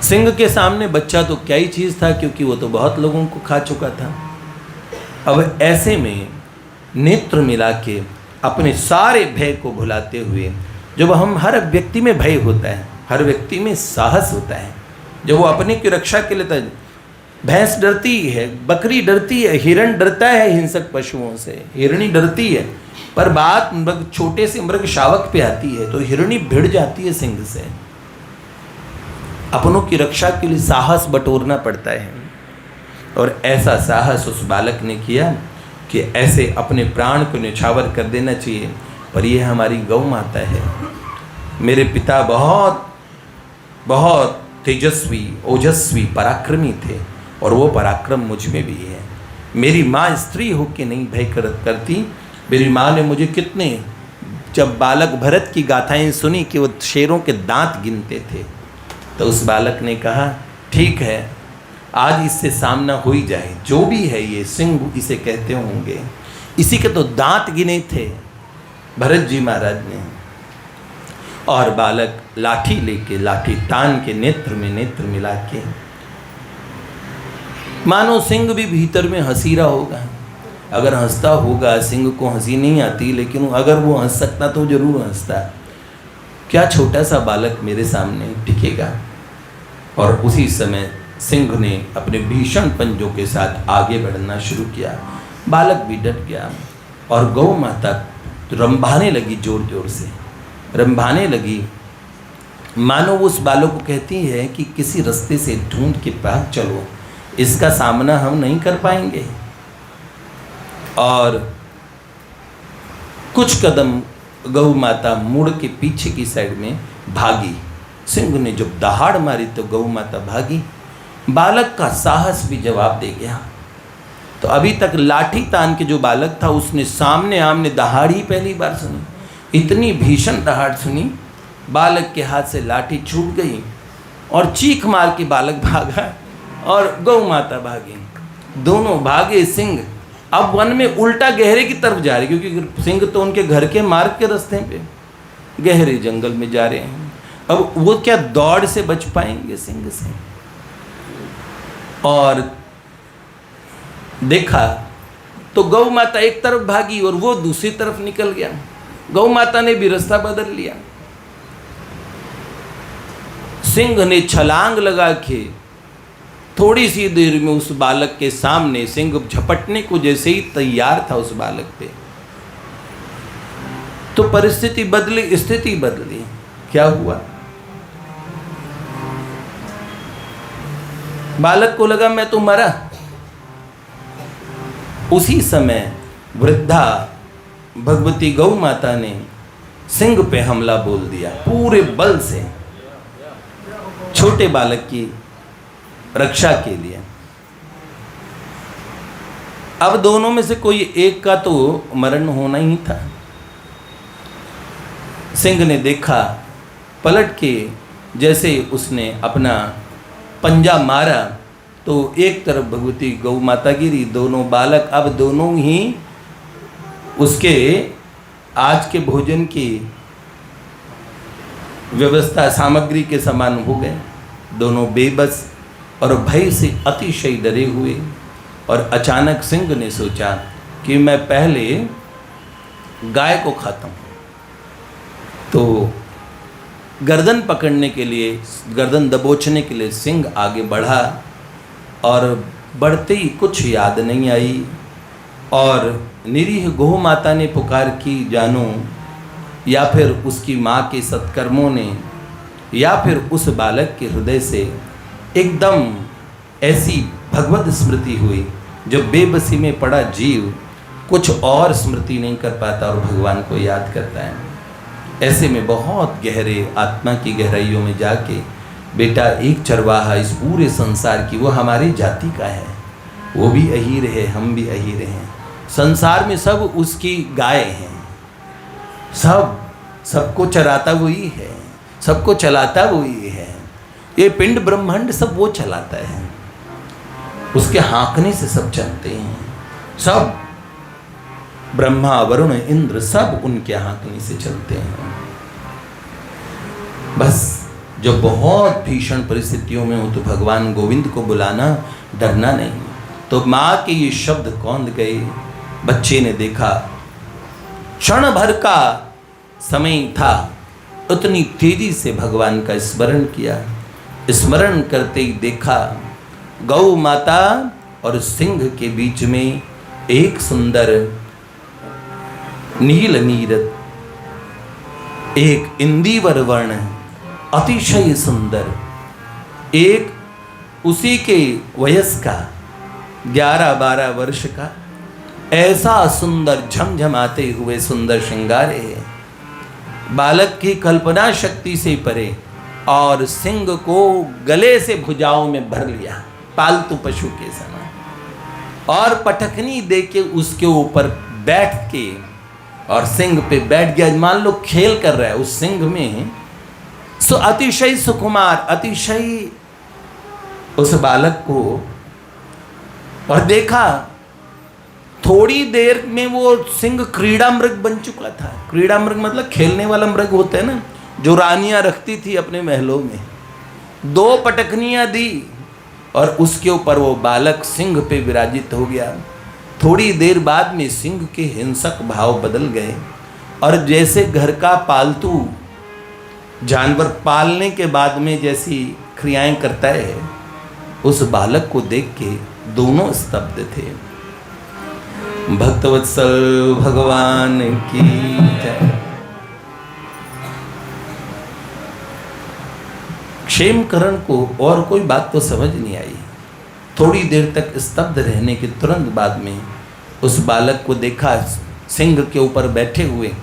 सिंह के सामने बच्चा तो क्या ही चीज था, क्योंकि वो तो बहुत लोगों को खा चुका था। अब ऐसे में नेत्र मिला के अपने सारे भय को भुलाते हुए, जब हम हर व्यक्ति में भय होता है, हर व्यक्ति में साहस होता है, जब वो अपने की रक्षा के लिए, भैंस डरती है, बकरी डरती है, हिरण डरता है हिंसक पशुओं से, हिरणी डरती है, पर बात छोटे से मृग शावक पे आती है तो हिरणी भिड़ जाती है सिंह से। अपनों की रक्षा के लिए साहस बटोरना पड़ता है। और ऐसा साहस उस बालक ने किया कि ऐसे अपने प्राण को न्यौछावर कर देना चाहिए, पर यह हमारी गौ माता है। मेरे पिता बहुत बहुत तेजस्वी, ओजस्वी, पराक्रमी थे और वो पराक्रम मुझ में भी है। मेरी माँ स्त्री होकर नहीं भय करती। मेरी माँ ने मुझे कितने, जब बालक भरत की गाथाएं सुनी कि वो शेरों के दांत गिनते थे, तो उस बालक ने कहा ठीक है आज इससे सामना हो ही जाए, जो भी है ये सिंह इसे कहते होंगे, इसी के तो दांत गिने थे भरत जी महाराज ने। और बालक लाठी लेके, लाठी तान के नेत्र में नेत्र मिला के, मानो सिंह भी भीतर में हंसी रहा होगा। अगर हंसता होगा, सिंह को हंसी नहीं आती, लेकिन अगर वो हंस सकता तो जरूर हंसता। क्या छोटा सा बालक मेरे सामने टिकेगा? और उसी समय सिंह ने अपने भीषण पंजों के साथ आगे बढ़ना शुरू किया। बालक भी डट गया और गौ माता रंभाने लगी, जोर जोर से रंभाने लगी, मानो उस बालक को कहती है कि किसी रास्ते से ढूंढ के पास चलो, इसका सामना हम नहीं कर पाएंगे। और कुछ कदम गौ माता मुड़ के पीछे की साइड में भागी। सिंह ने जब दहाड़ मारी तो गौ माता भागी। बालक का साहस भी जवाब दे गया। तो अभी तक लाठी तान के जो बालक था उसने सामने आमने दहाड़ ही पहली बार सुनी। इतनी भीषण दहाड़ सुनी, बालक के हाथ से लाठी छूट गई और चीख मार के बालक भागा और गौ माता भागी। दोनों भागे। सिंह अब वन में उल्टा गहरे की तरफ जा रहे, क्योंकि सिंह तो उनके घर के मार्ग के रास्ते पे गहरे जंगल में जा रहे हैं। अब वो क्या दौड़ से बच पाएंगे सिंह से? और देखा तो गौ माता एक तरफ भागी और वो दूसरी तरफ निकल गया। गौ माता ने भी रास्ता बदल लिया। सिंह ने छलांग लगा के थोड़ी सी देर में उस बालक के सामने, सिंह झपटने को जैसे ही तैयार था उस बालक पे, तो परिस्थिति बदली, स्थिति बदली। क्या हुआ? बालक को लगा मैं तो मरा। उसी समय वृद्धा भगवती गौ माता ने सिंह पे हमला बोल दिया पूरे बल से, छोटे बालक की रक्षा के लिए। अब दोनों में से कोई एक का तो मरण होना ही था। सिंह ने देखा, पलट के जैसे उसने अपना पंजा मारा तो एक तरफ भगवती गौ माता गिरी, दोनों बालक अब दोनों ही उसके आज के भोजन की व्यवस्था सामग्री के समान हो गए। दोनों बेबस और भय से अतिशय डरे हुए। और अचानक सिंह ने सोचा कि मैं पहले गाय को खाता हूँ। तो गर्दन पकड़ने के लिए, गर्दन दबोचने के लिए सिंह आगे बढ़ा और बढ़ते ही कुछ याद नहीं आई और निरीह गौ माता ने पुकार की जानो, या फिर उसकी माँ के सत्कर्मों ने, या फिर उस बालक के हृदय से एकदम ऐसी भगवत स्मृति हुई। जो बेबसी में पड़ा जीव कुछ और स्मृति नहीं कर पाता और भगवान को याद करता है। ऐसे में बहुत गहरे आत्मा की गहराइयों में जाके, बेटा एक चरवाहा इस पूरे संसार की, वो हमारी जाति का है, वो भी अहीर है, हम भी अहीर हैं, संसार में सब उसकी गाय हैं, सबको चराता वही है, सबको चलाता वही है, ये पिंड ब्रह्मांड सब वो चलाता है, उसके हाँकने से सब चलते हैं, सब ब्रह्मा वरुण इंद्र सब उनके हाँकने से चलते हैं। बस जब बहुत भीषण परिस्थितियों में हो तो भगवान गोविंद को बुलाना, डरना नहीं। तो माँ के ये शब्द कौंध गए। बच्चे ने देखा, क्षण भर का समय था, उतनी तेजी से भगवान का स्मरण किया। स्मरण करते ही देखा गौ माता और सिंह के बीच में एक सुंदर नील नीरद, एक इंदिवर वर्ण अतिशय सुंदर, एक उसी के वयस का 11-12 वर्ष का ऐसा सुंदर झमझमाते हुए सुंदर श्रृंगार है, बालक की कल्पना शक्ति से परे। और सिंह को गले से भुजाओं में भर लिया पालतू पशु के समान, और पटखनी दे के उसके ऊपर बैठ के, और सिंह पे बैठ गया। मान लो खेल कर रहा है उस सिंह में, सो अतिशय सुकुमार, अतिशय उस बालक को। और देखा थोड़ी देर में वो सिंह क्रीड़ा मृग बन चुका था। क्रीड़ा मृग मतलब खेलने वाला मृग होता है ना, जो रानियां रखती थी अपने महलों में। 2 पटकनियां दी और उसके ऊपर वो बालक सिंह पे विराजित हो गया। थोड़ी देर बाद में सिंह के हिंसक भाव बदल गए, और जैसे घर का पालतू जानवर पालने के बाद में जैसी क्रियाएं करता है, उस बालक को देख के दोनों स्तब्ध थे। भक्तवत्सल भगवान की जय। क्षेमकरण को और कोई बात तो समझ नहीं आई। थोड़ी देर तक स्तब्ध रहने के तुरंत बाद में उस बालक को देखा सिंह के ऊपर बैठे हुए,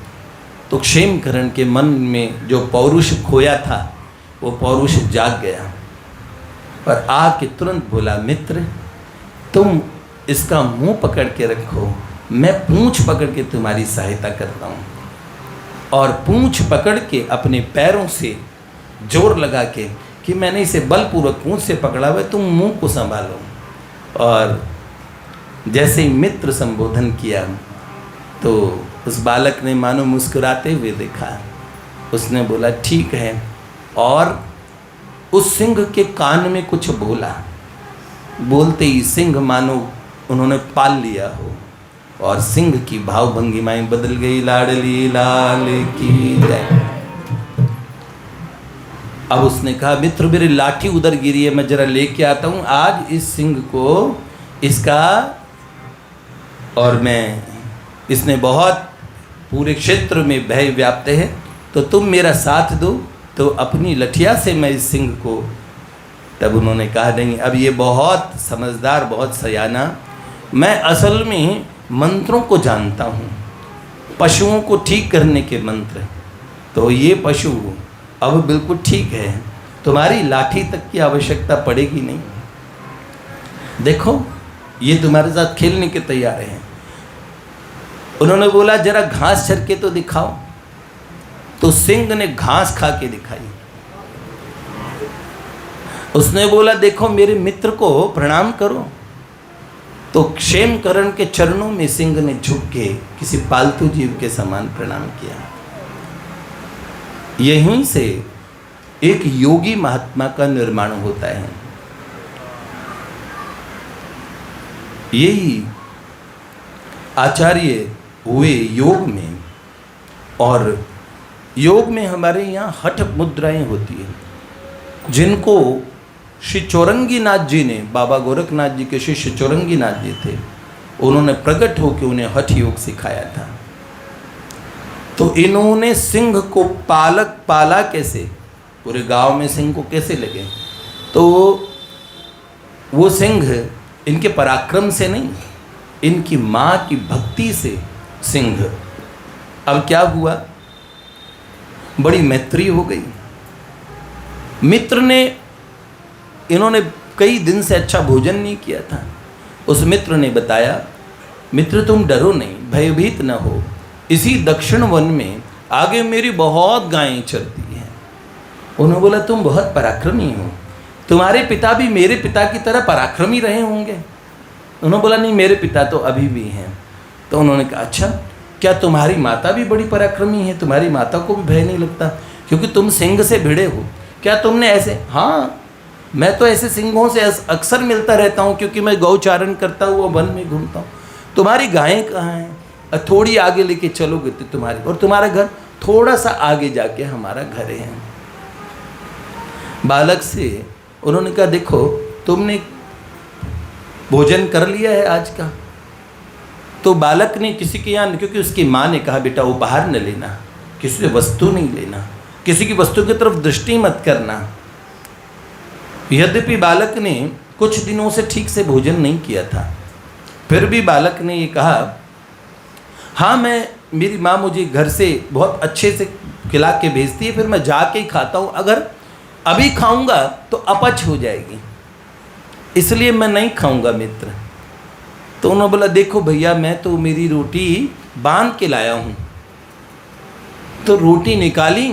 तो क्षेमकरण के मन में जो पौरुष खोया था वो पौरुष जाग गया और आके तुरंत बोला, मित्र तुम इसका मुंह पकड़ के रखो, मैं पूंछ पकड़ के तुम्हारी सहायता करता हूँ। और पूंछ पकड़ के अपने पैरों से जोर लगा के कि मैंने इसे बलपूर्वक पूंछ से पकड़ा हुआ है, तुम मुंह को संभालो। और जैसे ही मित्र संबोधन किया तो उस बालक ने मानो मुस्कुराते हुए देखा। उसने बोला ठीक है, और उस सिंह के कान में कुछ बोला। बोलते ही सिंह मानो उन्होंने पाल लिया हो, और सिंह की भाव भंगिमाएं बदल गई। लाडली लाल की जय। अब उसने कहा, मित्र मेरी लाठी उधर गिरी है, मैं जरा लेके आता हूँ आज इस सिंह को, इसका, और मैं, इसने बहुत पूरे क्षेत्र में भय व्याप्त है, तो तुम मेरा साथ दो तो अपनी लठिया से मैं इस सिंह को। तब उन्होंने कहा नहीं, अब ये बहुत समझदार, बहुत सयाना, मैं असल में मंत्रों को जानता हूँ, पशुओं को ठीक करने के मंत्र, तो ये पशु अब बिल्कुल ठीक है, तुम्हारी लाठी तक की आवश्यकता पड़ेगी नहीं। देखो ये तुम्हारे साथ खेलने के तैयार हैं। उन्होंने बोला जरा घास चर के तो दिखाओ, तो सिंह ने घास खा के दिखाई। उसने बोला देखो मेरे मित्र को प्रणाम करो, तो क्षेमकरण के चरणों में सिंह ने झुक के किसी पालतू जीव के समान प्रणाम किया। यहीं से एक योगी महात्मा का निर्माण होता है। यही आचार्य हुए योग में। और योग में हमारे यहाँ हठ मुद्राएं होती हैं, जिनको श्री चौरंगीनाथ जी ने, बाबा गोरखनाथ जी के शिष्य चौरंगीनाथ जी थे, उन्होंने प्रकट होकर उन्हें हठ योग सिखाया था। तो इन्होंने सिंह को पाला कैसे, पूरे गांव में सिंह को कैसे लगे, तो वो सिंह इनके पराक्रम से नहीं, इनकी माँ की भक्ति से सिंह। अब क्या हुआ, बड़ी मैत्री हो गई। मित्र ने, इन्होंने कई दिन से अच्छा भोजन नहीं किया था। उस मित्र ने बताया, मित्र तुम डरो नहीं, भयभीत न हो, इसी दक्षिण वन में आगे मेरी बहुत गायें चरती हैं। उन्होंने बोला तुम बहुत पराक्रमी हो, तुम्हारे पिता भी मेरे पिता की तरह पराक्रमी रहे होंगे। उन्होंने बोला नहीं, मेरे पिता तो अभी भी हैं। तो उन्होंने कहा अच्छा, क्या तुम्हारी माता भी बड़ी पराक्रमी है, तुम्हारी माता को भी भय नहीं लगता, क्योंकि तुम सिंह से भिड़े हो, क्या तुमने ऐसे? हाँ, मैं तो ऐसे सिंहों से अक्सर मिलता रहता हूँ, क्योंकि मैं गौचारण करता हूँ, वन में घूमता हूँ। तुम्हारी गायें कहाँ हैं? थोड़ी आगे लेके चलोगे तो तुम्हारी, और तुम्हारा घर थोड़ा सा आगे जाके हमारा घर है। बालक से उन्होंने कहा देखो, तुमने भोजन कर लिया है आज का? तो बालक ने किसी के यहाँ, क्योंकि उसकी माँ ने कहा बेटा उपहार न लेना, किसी से वस्तु नहीं लेना, किसी की वस्तु की तरफ दृष्टि मत करना। यद्यपि बालक ने कुछ दिनों से ठीक से भोजन नहीं किया था, फिर भी बालक ने ये कहा हाँ, मेरी माँ मुझे घर से बहुत अच्छे से खिला के भेजती है, फिर मैं जाके ही खाता हूँ, अगर अभी खाऊंगा तो अपच हो जाएगी, इसलिए मैं नहीं खाऊंगा मित्र। तो उन्होंने बोला देखो भैया, मैं तो मेरी रोटी बांध के लाया हूँ। तो रोटी निकाली,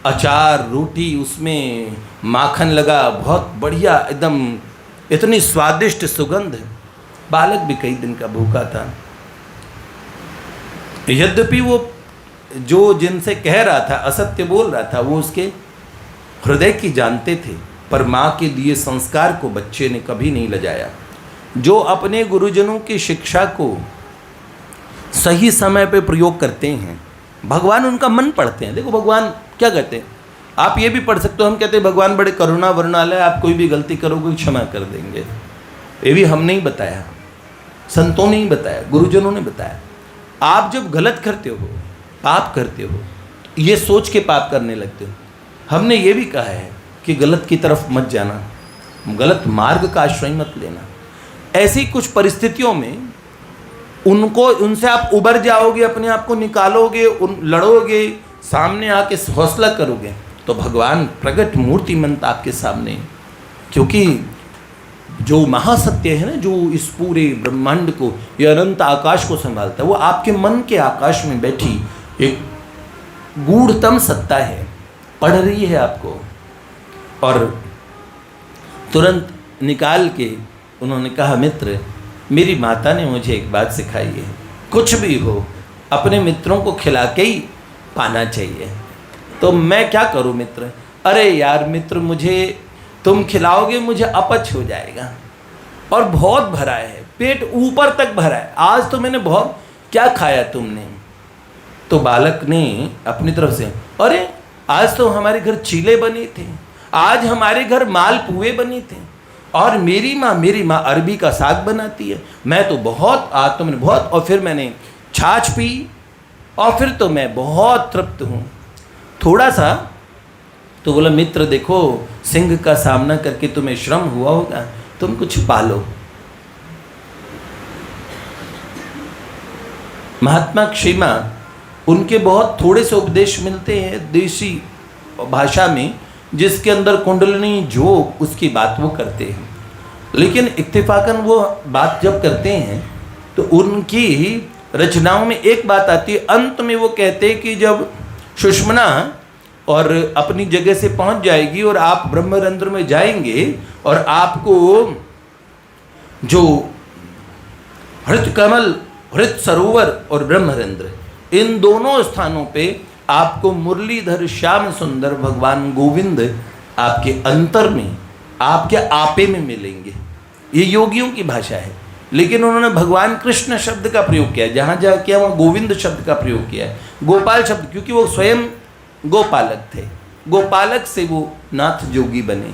अचार रोटी, उसमें माखन लगा, बहुत बढ़िया एकदम, इतनी स्वादिष्ट सुगंध। बालक भी कई दिन का भूखा था। यद्यपि वो जो जिनसे कह रहा था, असत्य बोल रहा था, वो उसके हृदय की जानते थे, पर माँ के दिए संस्कार को बच्चे ने कभी नहीं लजाया। जो अपने गुरुजनों की शिक्षा को सही समय पे प्रयोग करते हैं, भगवान उनका मन पढ़ते हैं। देखो भगवान क्या कहते हैं, आप ये भी पढ़ सकते हो, हम कहते हैं भगवान बड़े करुणा वर्णालय, आप कोई भी गलती करोगे क्षमा कर देंगे। ये भी हमने ही बताया, संतों ने ही बताया, गुरुजनों ने बताया। आप जब गलत करते हो, पाप करते हो, ये सोच के पाप करने लगते हो। हमने ये भी कहा है कि गलत की तरफ मत जाना, गलत मार्ग का आश्रय मत लेना। ऐसी कुछ परिस्थितियों में उनसे आप उबर जाओगे, अपने आप को निकालोगे, लड़ोगे, सामने आके हौसला करोगे, तो भगवान प्रकट मूर्तिमंत आपके सामने। क्योंकि जो महासत्य है ना, जो इस पूरे ब्रह्मांड को, ये अनंत आकाश को संभालता है, वो आपके मन के आकाश में बैठी एक गूढ़तम सत्ता है, पढ़ रही है आपको। और तुरंत निकाल के उन्होंने कहा मित्र, मेरी माता ने मुझे एक बात सिखाई है, कुछ भी हो अपने मित्रों को खिला के ही पाना चाहिए। तो मैं क्या करूं मित्र? अरे यार मित्र, मुझे तुम खिलाओगे, मुझे अपच हो जाएगा, और बहुत भरा है, पेट ऊपर तक भरा है, आज तो मैंने बहुत, क्या खाया तुमने? तो बालक ने अपनी तरफ से, अरे आज तो हमारे घर चीले बने थे, आज हमारे घर मालपुए बने थे, और मेरी माँ अरबी का साग बनाती है, मैं तो बहुत, आज तो मैंने बहुत, और फिर मैंने छाछ पी, और फिर तो मैं बहुत तृप्त हूँ। थोड़ा सा तो बोला मित्र देखो, सिंह का सामना करके तुम्हें श्रम हुआ होगा, तुम कुछ पालो। महात्मा क्षीमा, उनके बहुत थोड़े से उपदेश मिलते हैं देसी भाषा में, जिसके अंदर कुंडलिनी जो उसकी बात वो करते हैं, लेकिन इत्तेफाकन वो बात जब करते हैं तो उनकी रचनाओं में एक बात आती है, अंत में वो कहते हैं कि जब सुषमना और अपनी जगह से पहुंच जाएगी और आप ब्रह्मरंध्र में जाएंगे, और आपको जो हृत कमल, हृत सरोवर और ब्रह्मरंध्र, इन दोनों स्थानों पे आपको मुरलीधर श्याम सुंदर भगवान गोविंद आपके अंतर में, आपके आपे में मिलेंगे। ये योगियों की भाषा है। लेकिन उन्होंने भगवान कृष्ण शब्द का प्रयोग किया, जहाँ जहाँ किया वहाँ गोविंद शब्द का प्रयोग किया है, गोपाल शब्द, क्योंकि वो स्वयं गोपालक थे, गोपालक से वो नाथ जोगी बने।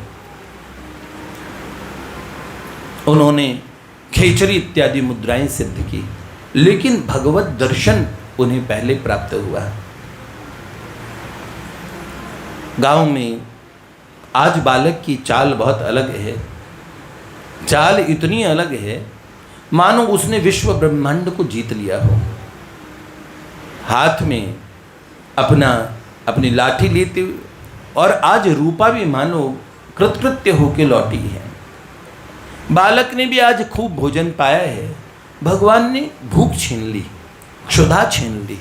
उन्होंने खेचरी इत्यादि मुद्राएं सिद्ध की, लेकिन भगवत दर्शन उन्हें पहले प्राप्त हुआ। गांव में आज बालक की चाल बहुत अलग है, चाल इतनी अलग है मानो उसने विश्व ब्रह्मांड को जीत लिया हो। हाथ में अपनी लाठी लेते हुए, और आज रूपा भी मानो कृतकृत्य होके लौटी है। बालक ने भी आज खूब भोजन पाया है, भगवान ने भूख छीन ली, क्षुधा छीन ली,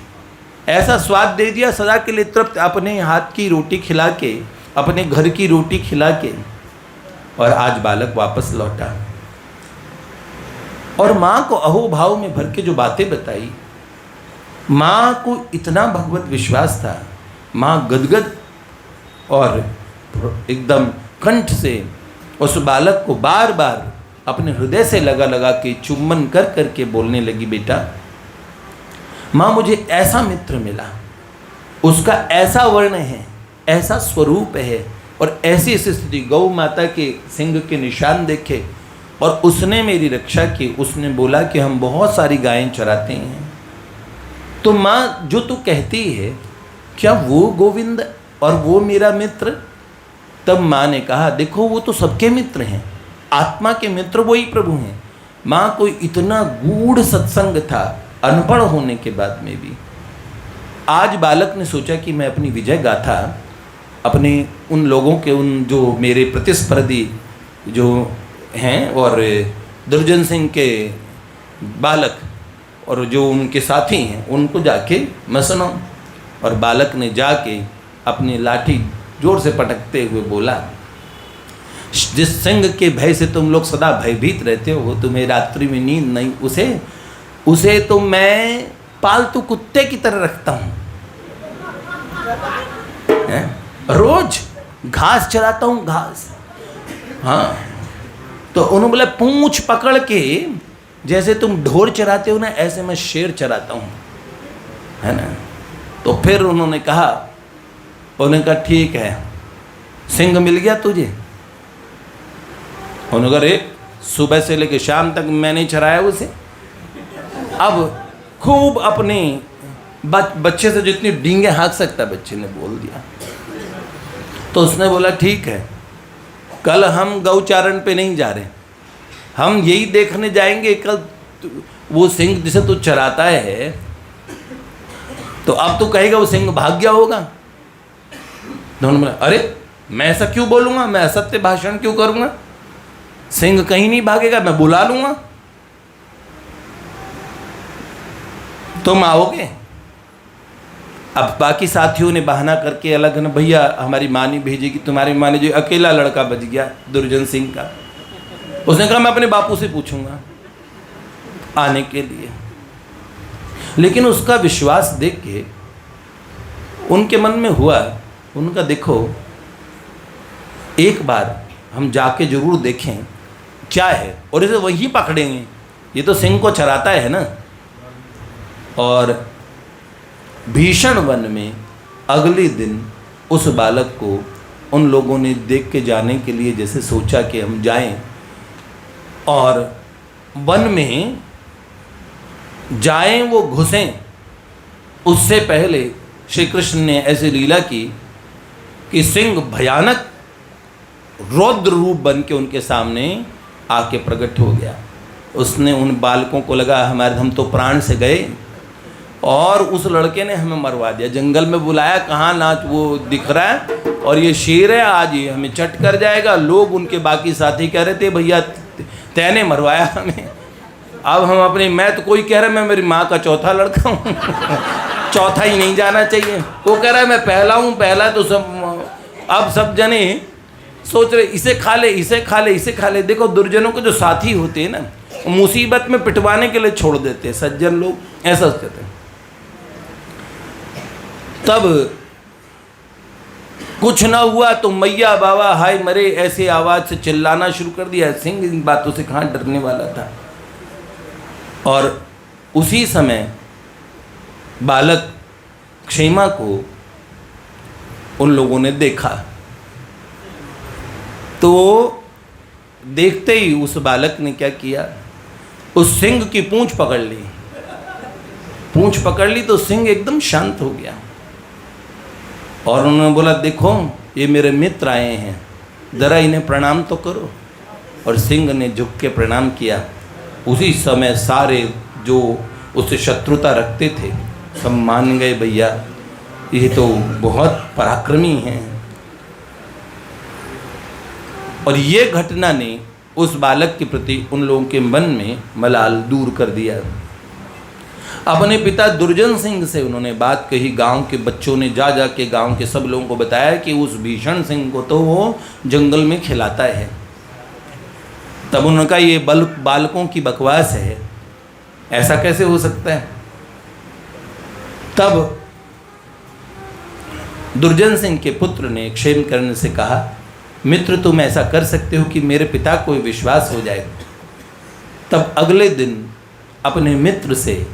ऐसा स्वाद दे दिया सदा के लिए तृप्त, अपने हाथ की रोटी खिला के, अपने घर की रोटी खिला के, और आज बालक वापस लौटा। और माँ को अहोभाव में भर के जो बातें बताई, माँ को इतना भगवत विश्वास था, माँ गदगद और एकदम कंठ से उस बालक को बार बार अपने हृदय से लगा लगा के चुम्बन कर करके बोलने लगी, बेटा माँ मुझे ऐसा मित्र मिला, उसका ऐसा वर्ण है, ऐसा स्वरूप है, और ऐसी स्थिति, गौ माता के सिंह के निशान देखे और उसने मेरी रक्षा की। उसने बोला कि हम बहुत सारी गायें चराते हैं, तो माँ जो तू कहती है क्या वो गोविंद और वो मेरा मित्र? तब माँ ने कहा देखो वो तो सबके मित्र हैं, आत्मा के मित्र वही प्रभु हैं। माँ को इतना गूढ़ सत्संग था अनपढ़ होने के बाद में भी। आज बालक ने सोचा कि मैं अपनी विजय गाथा अपने उन लोगों के, उन जो मेरे प्रतिस्पर्धी जो हैं और दुर्जन सिंह के बालक और जो उनके साथी हैं उनको जाके मैं सुनाऊं। और बालक ने जाके अपनी लाठी जोर से पटकते हुए बोला, जिस सिंह के भय से तुम लोग सदा भयभीत रहते हो, वो तुम्हें रात्रि में नींद नहीं, उसे तो मैं पालतू कुत्ते की तरह रखता हूँ, रोज घास चराता हूँ, घास। हाँ, तो उन्होंने बोला पूंछ पकड़ के जैसे तुम ढोर चराते हो ना, ऐसे मैं शेर चराता हूँ, है ना। तो फिर उन्होंने कहा ठीक है, सिंह मिल गया तुझे? उन्होंने कहा अरे सुबह से लेकर शाम तक मैंने चराया उसे। अब खूब अपने बच्चे से जितनी डींगे हाँक सकता बच्चे ने बोल दिया। तो उसने बोला ठीक है, कल हम गौचारण पे नहीं जा रहे, हम यही देखने जाएंगे कल वो सिंह जिसे तू चराता है, तो अब तू कहेगा वो सिंह भाग गया होगा। तो उन्होंने बोला अरे मैं ऐसा क्यों बोलूँगा, मैं असत्य भाषण क्यों करूँगा, सिंह कहीं नहीं भागेगा, मैं बुला लूँगा, तुम आओगे। अब बाकी साथियों ने बहाना करके अलग न, भैया हमारी माँ नहीं भेजेगी, तुम्हारी माँ ने जो अकेला लड़का बच गया दुर्जन सिंह का, उसने कहा मैं अपने बापू से पूछूंगा आने के लिए। लेकिन उसका विश्वास देख के उनके मन में हुआ, उनका देखो एक बार हम जाके जरूर देखें क्या है, और इसे वहीं पकड़ेंगे, ये तो सिंह को चराता है ना। और भीषण वन में अगले दिन उस बालक को उन लोगों ने देख के जाने के लिए जैसे सोचा कि हम जाएं, और वन में जाएं वो घुसें, उससे पहले श्री कृष्ण ने ऐसी लीला की कि सिंह भयानक रौद्र रूप बन के उनके सामने आके प्रकट हो गया। उसने उन बालकों को लगा हमारे, हम तो प्राण से गए, और उस लड़के ने हमें मरवा दिया। जंगल में बुलाया, कहाँ नाच वो दिख रहा है और ये शेर है, आज ये हमें चट कर जाएगा। लोग उनके बाकी साथी कह रहे थे भैया तैने मरवाया हमें। अब हम अपने, मैं तो कोई कह रहा है मैं मेरी माँ का चौथा लड़का हूँ चौथा ही नहीं जाना चाहिए, वो कह रहा है मैं पहला हूँ, पहला तो सब। अब सब जने सोच रहे इसे खा ले, इसे खा ले, इसे खा ले। देखो दुर्जनों के जो साथी होते हैं ना, मुसीबत में पिटवाने के लिए छोड़ देते हैं, सज्जन लोग ऐसा कहते हैं। तब कुछ ना हुआ तो मैया बाबा हाय मरे ऐसे आवाज से चिल्लाना शुरू कर दिया। सिंह इन बातों से कहाँ डरने वाला था। और उसी समय बालक क्षेमा को उन लोगों ने देखा। तो देखते ही उस बालक ने क्या किया, उस सिंह की पूंछ पकड़ ली। पूंछ पकड़ ली तो सिंह एकदम शांत हो गया और उन्होंने बोला, देखो ये मेरे मित्र आए हैं, ज़रा इन्हें प्रणाम तो करो। और सिंह ने झुक के प्रणाम किया। उसी समय सारे जो उससे शत्रुता रखते थे सब मान गए, भैया ये तो बहुत पराक्रमी हैं। और ये घटना ने उस बालक के प्रति उन लोगों के मन में मलाल दूर कर दिया। अपने पिता दुर्जन सिंह से उन्होंने बात कही। गांव के बच्चों ने जा के गांव के सब लोगों को बताया कि उस भीषण सिंह को तो वो जंगल में खिलाता है। तब उन्होंने कहा, ये बालकों की बकवास है, ऐसा कैसे हो सकता है। तब दुर्जन सिंह के पुत्र ने क्षेमकर्ण से कहा, मित्र तुम ऐसा कर सकते हो कि मेरे पिता को विश्वास हो जाए। तब अगले दिन अपने मित्र से,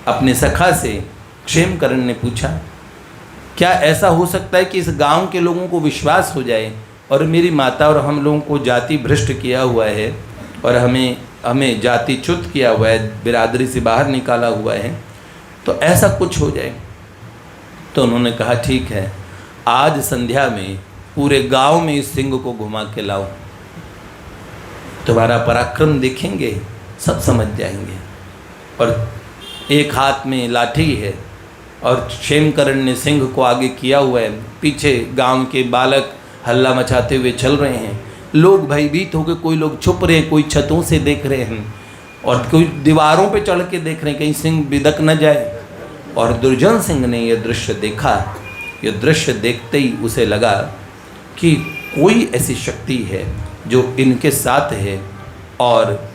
अपने सखा से क्षेमकर्ण ने पूछा, क्या ऐसा हो सकता है कि इस गांव के लोगों को विश्वास हो जाए और मेरी माता और हम लोगों को जाति भ्रष्ट किया हुआ है और हमें जाति च्युत किया हुआ है, बिरादरी से बाहर निकाला हुआ है, तो ऐसा कुछ हो जाए। तो उन्होंने कहा, ठीक है, आज संध्या में पूरे गांव में इस सिंह को घुमा के लाओ, तुम्हारा पराक्रम देखेंगे, सब समझ जाएंगे। और एक हाथ में लाठी है और क्षेमकर्ण ने सिंह को आगे किया हुआ है, पीछे गांव के बालक हल्ला मचाते हुए चल रहे हैं। लोग भयभीत होकर, कोई लोग छुप रहे हैं, कोई छतों से देख रहे हैं और कोई दीवारों पे चढ़ के देख रहे हैं कहीं सिंह बिदक न जाए। और दुर्जन सिंह ने यह दृश्य देखा। यह दृश्य देखते ही उसे लगा कि कोई ऐसी शक्ति है जो इनके साथ है, और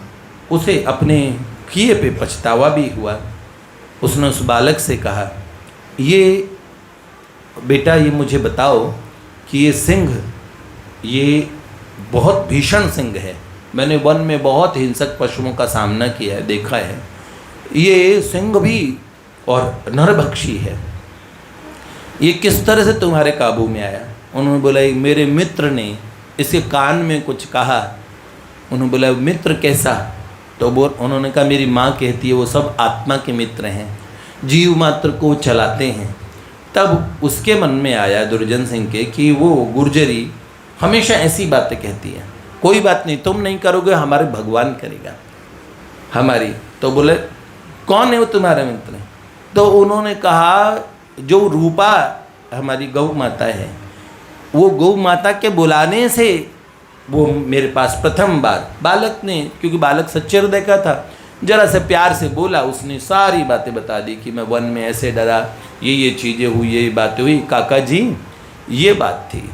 उसे अपने किए पे पछतावा भी हुआ। उसने उस बालक से कहा, ये बेटा ये मुझे बताओ कि ये सिंह ये बहुत भीषण सिंह है, मैंने वन में बहुत हिंसक पशुओं का सामना किया है, देखा है, ये सिंह भी और नरभक्षी है, ये किस तरह से तुम्हारे काबू में आया। उन्होंने बोला, मेरे मित्र ने इसके कान में कुछ कहा। उन्होंने बोला, मित्र कैसा? तो उन्होंने कहा, मेरी माँ कहती है वो सब आत्मा के मित्र हैं, जीव मात्र को चलाते हैं। तब उसके मन में आया दुर्जन सिंह के कि वो गुर्जरी हमेशा ऐसी बातें कहती है, कोई बात नहीं, तुम नहीं करोगे, हमारे भगवान करेगा हमारी। तो बोले, कौन है वो तुम्हारा मित्र? तो उन्होंने कहा, जो रूपा हमारी गौ माता है, वो गौ माता के बुलाने से वो मेरे पास प्रथम बार, बालक ने, क्योंकि बालक सच्चे हृदय का था, जरा से प्यार से बोला, उसने सारी बातें बता दी कि मैं वन में ऐसे डरा, ये चीज़ें हुई, ये बातें हुई। काका जी ये बात थी।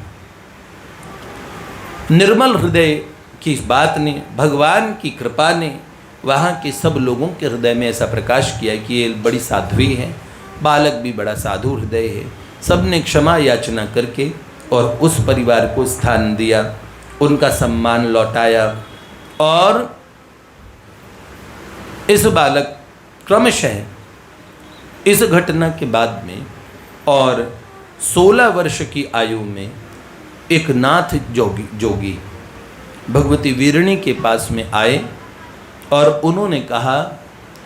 निर्मल हृदय की इस बात ने, भगवान की कृपा ने वहाँ के सब लोगों के हृदय में ऐसा प्रकाश किया कि ये बड़ी साध्वी है, बालक भी बड़ा साधु हृदय है। सब ने क्षमा याचना करके और उस परिवार को स्थान दिया, उनका सम्मान लौटाया। और इस बालक क्रमशः इस घटना के बाद में और 16 वर्ष की आयु में एक नाथ जोगी भगवती वीरणी के पास में आए और उन्होंने कहा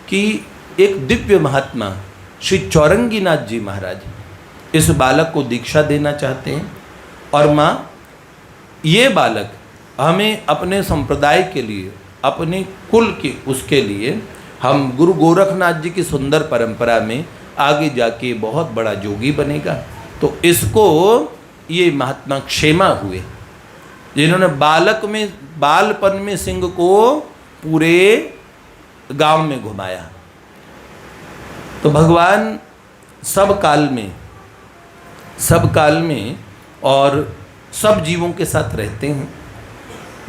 कि एक दिव्य महात्मा श्री चौरंगीनाथ जी महाराज इस बालक को दीक्षा देना चाहते हैं, और माँ ये बालक हमें अपने संप्रदाय के लिए, अपने कुल के उसके लिए, हम गुरु गोरखनाथ जी की सुंदर परंपरा में आगे जाके बहुत बड़ा जोगी बनेगा। तो इसको ये महात्मा क्षेमा हुए जिन्होंने बालपन में सिंह को पूरे गांव में घुमाया। तो भगवान सब काल में और सब जीवों के साथ रहते हैं।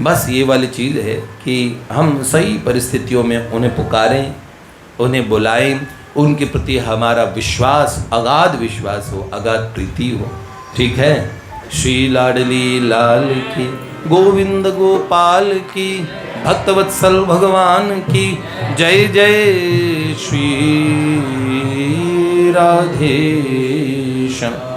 बस ये वाली चीज़ है कि हम सही परिस्थितियों में उन्हें पुकारें, उन्हें बुलाएं, उनके प्रति हमारा विश्वास, अगाध विश्वास हो, अगाध प्रीति हो। ठीक है। श्री लाडली लाल की, गोविंद गोपाल की भक्तवत्सल भगवान की जय जय श्री राधेश्याम।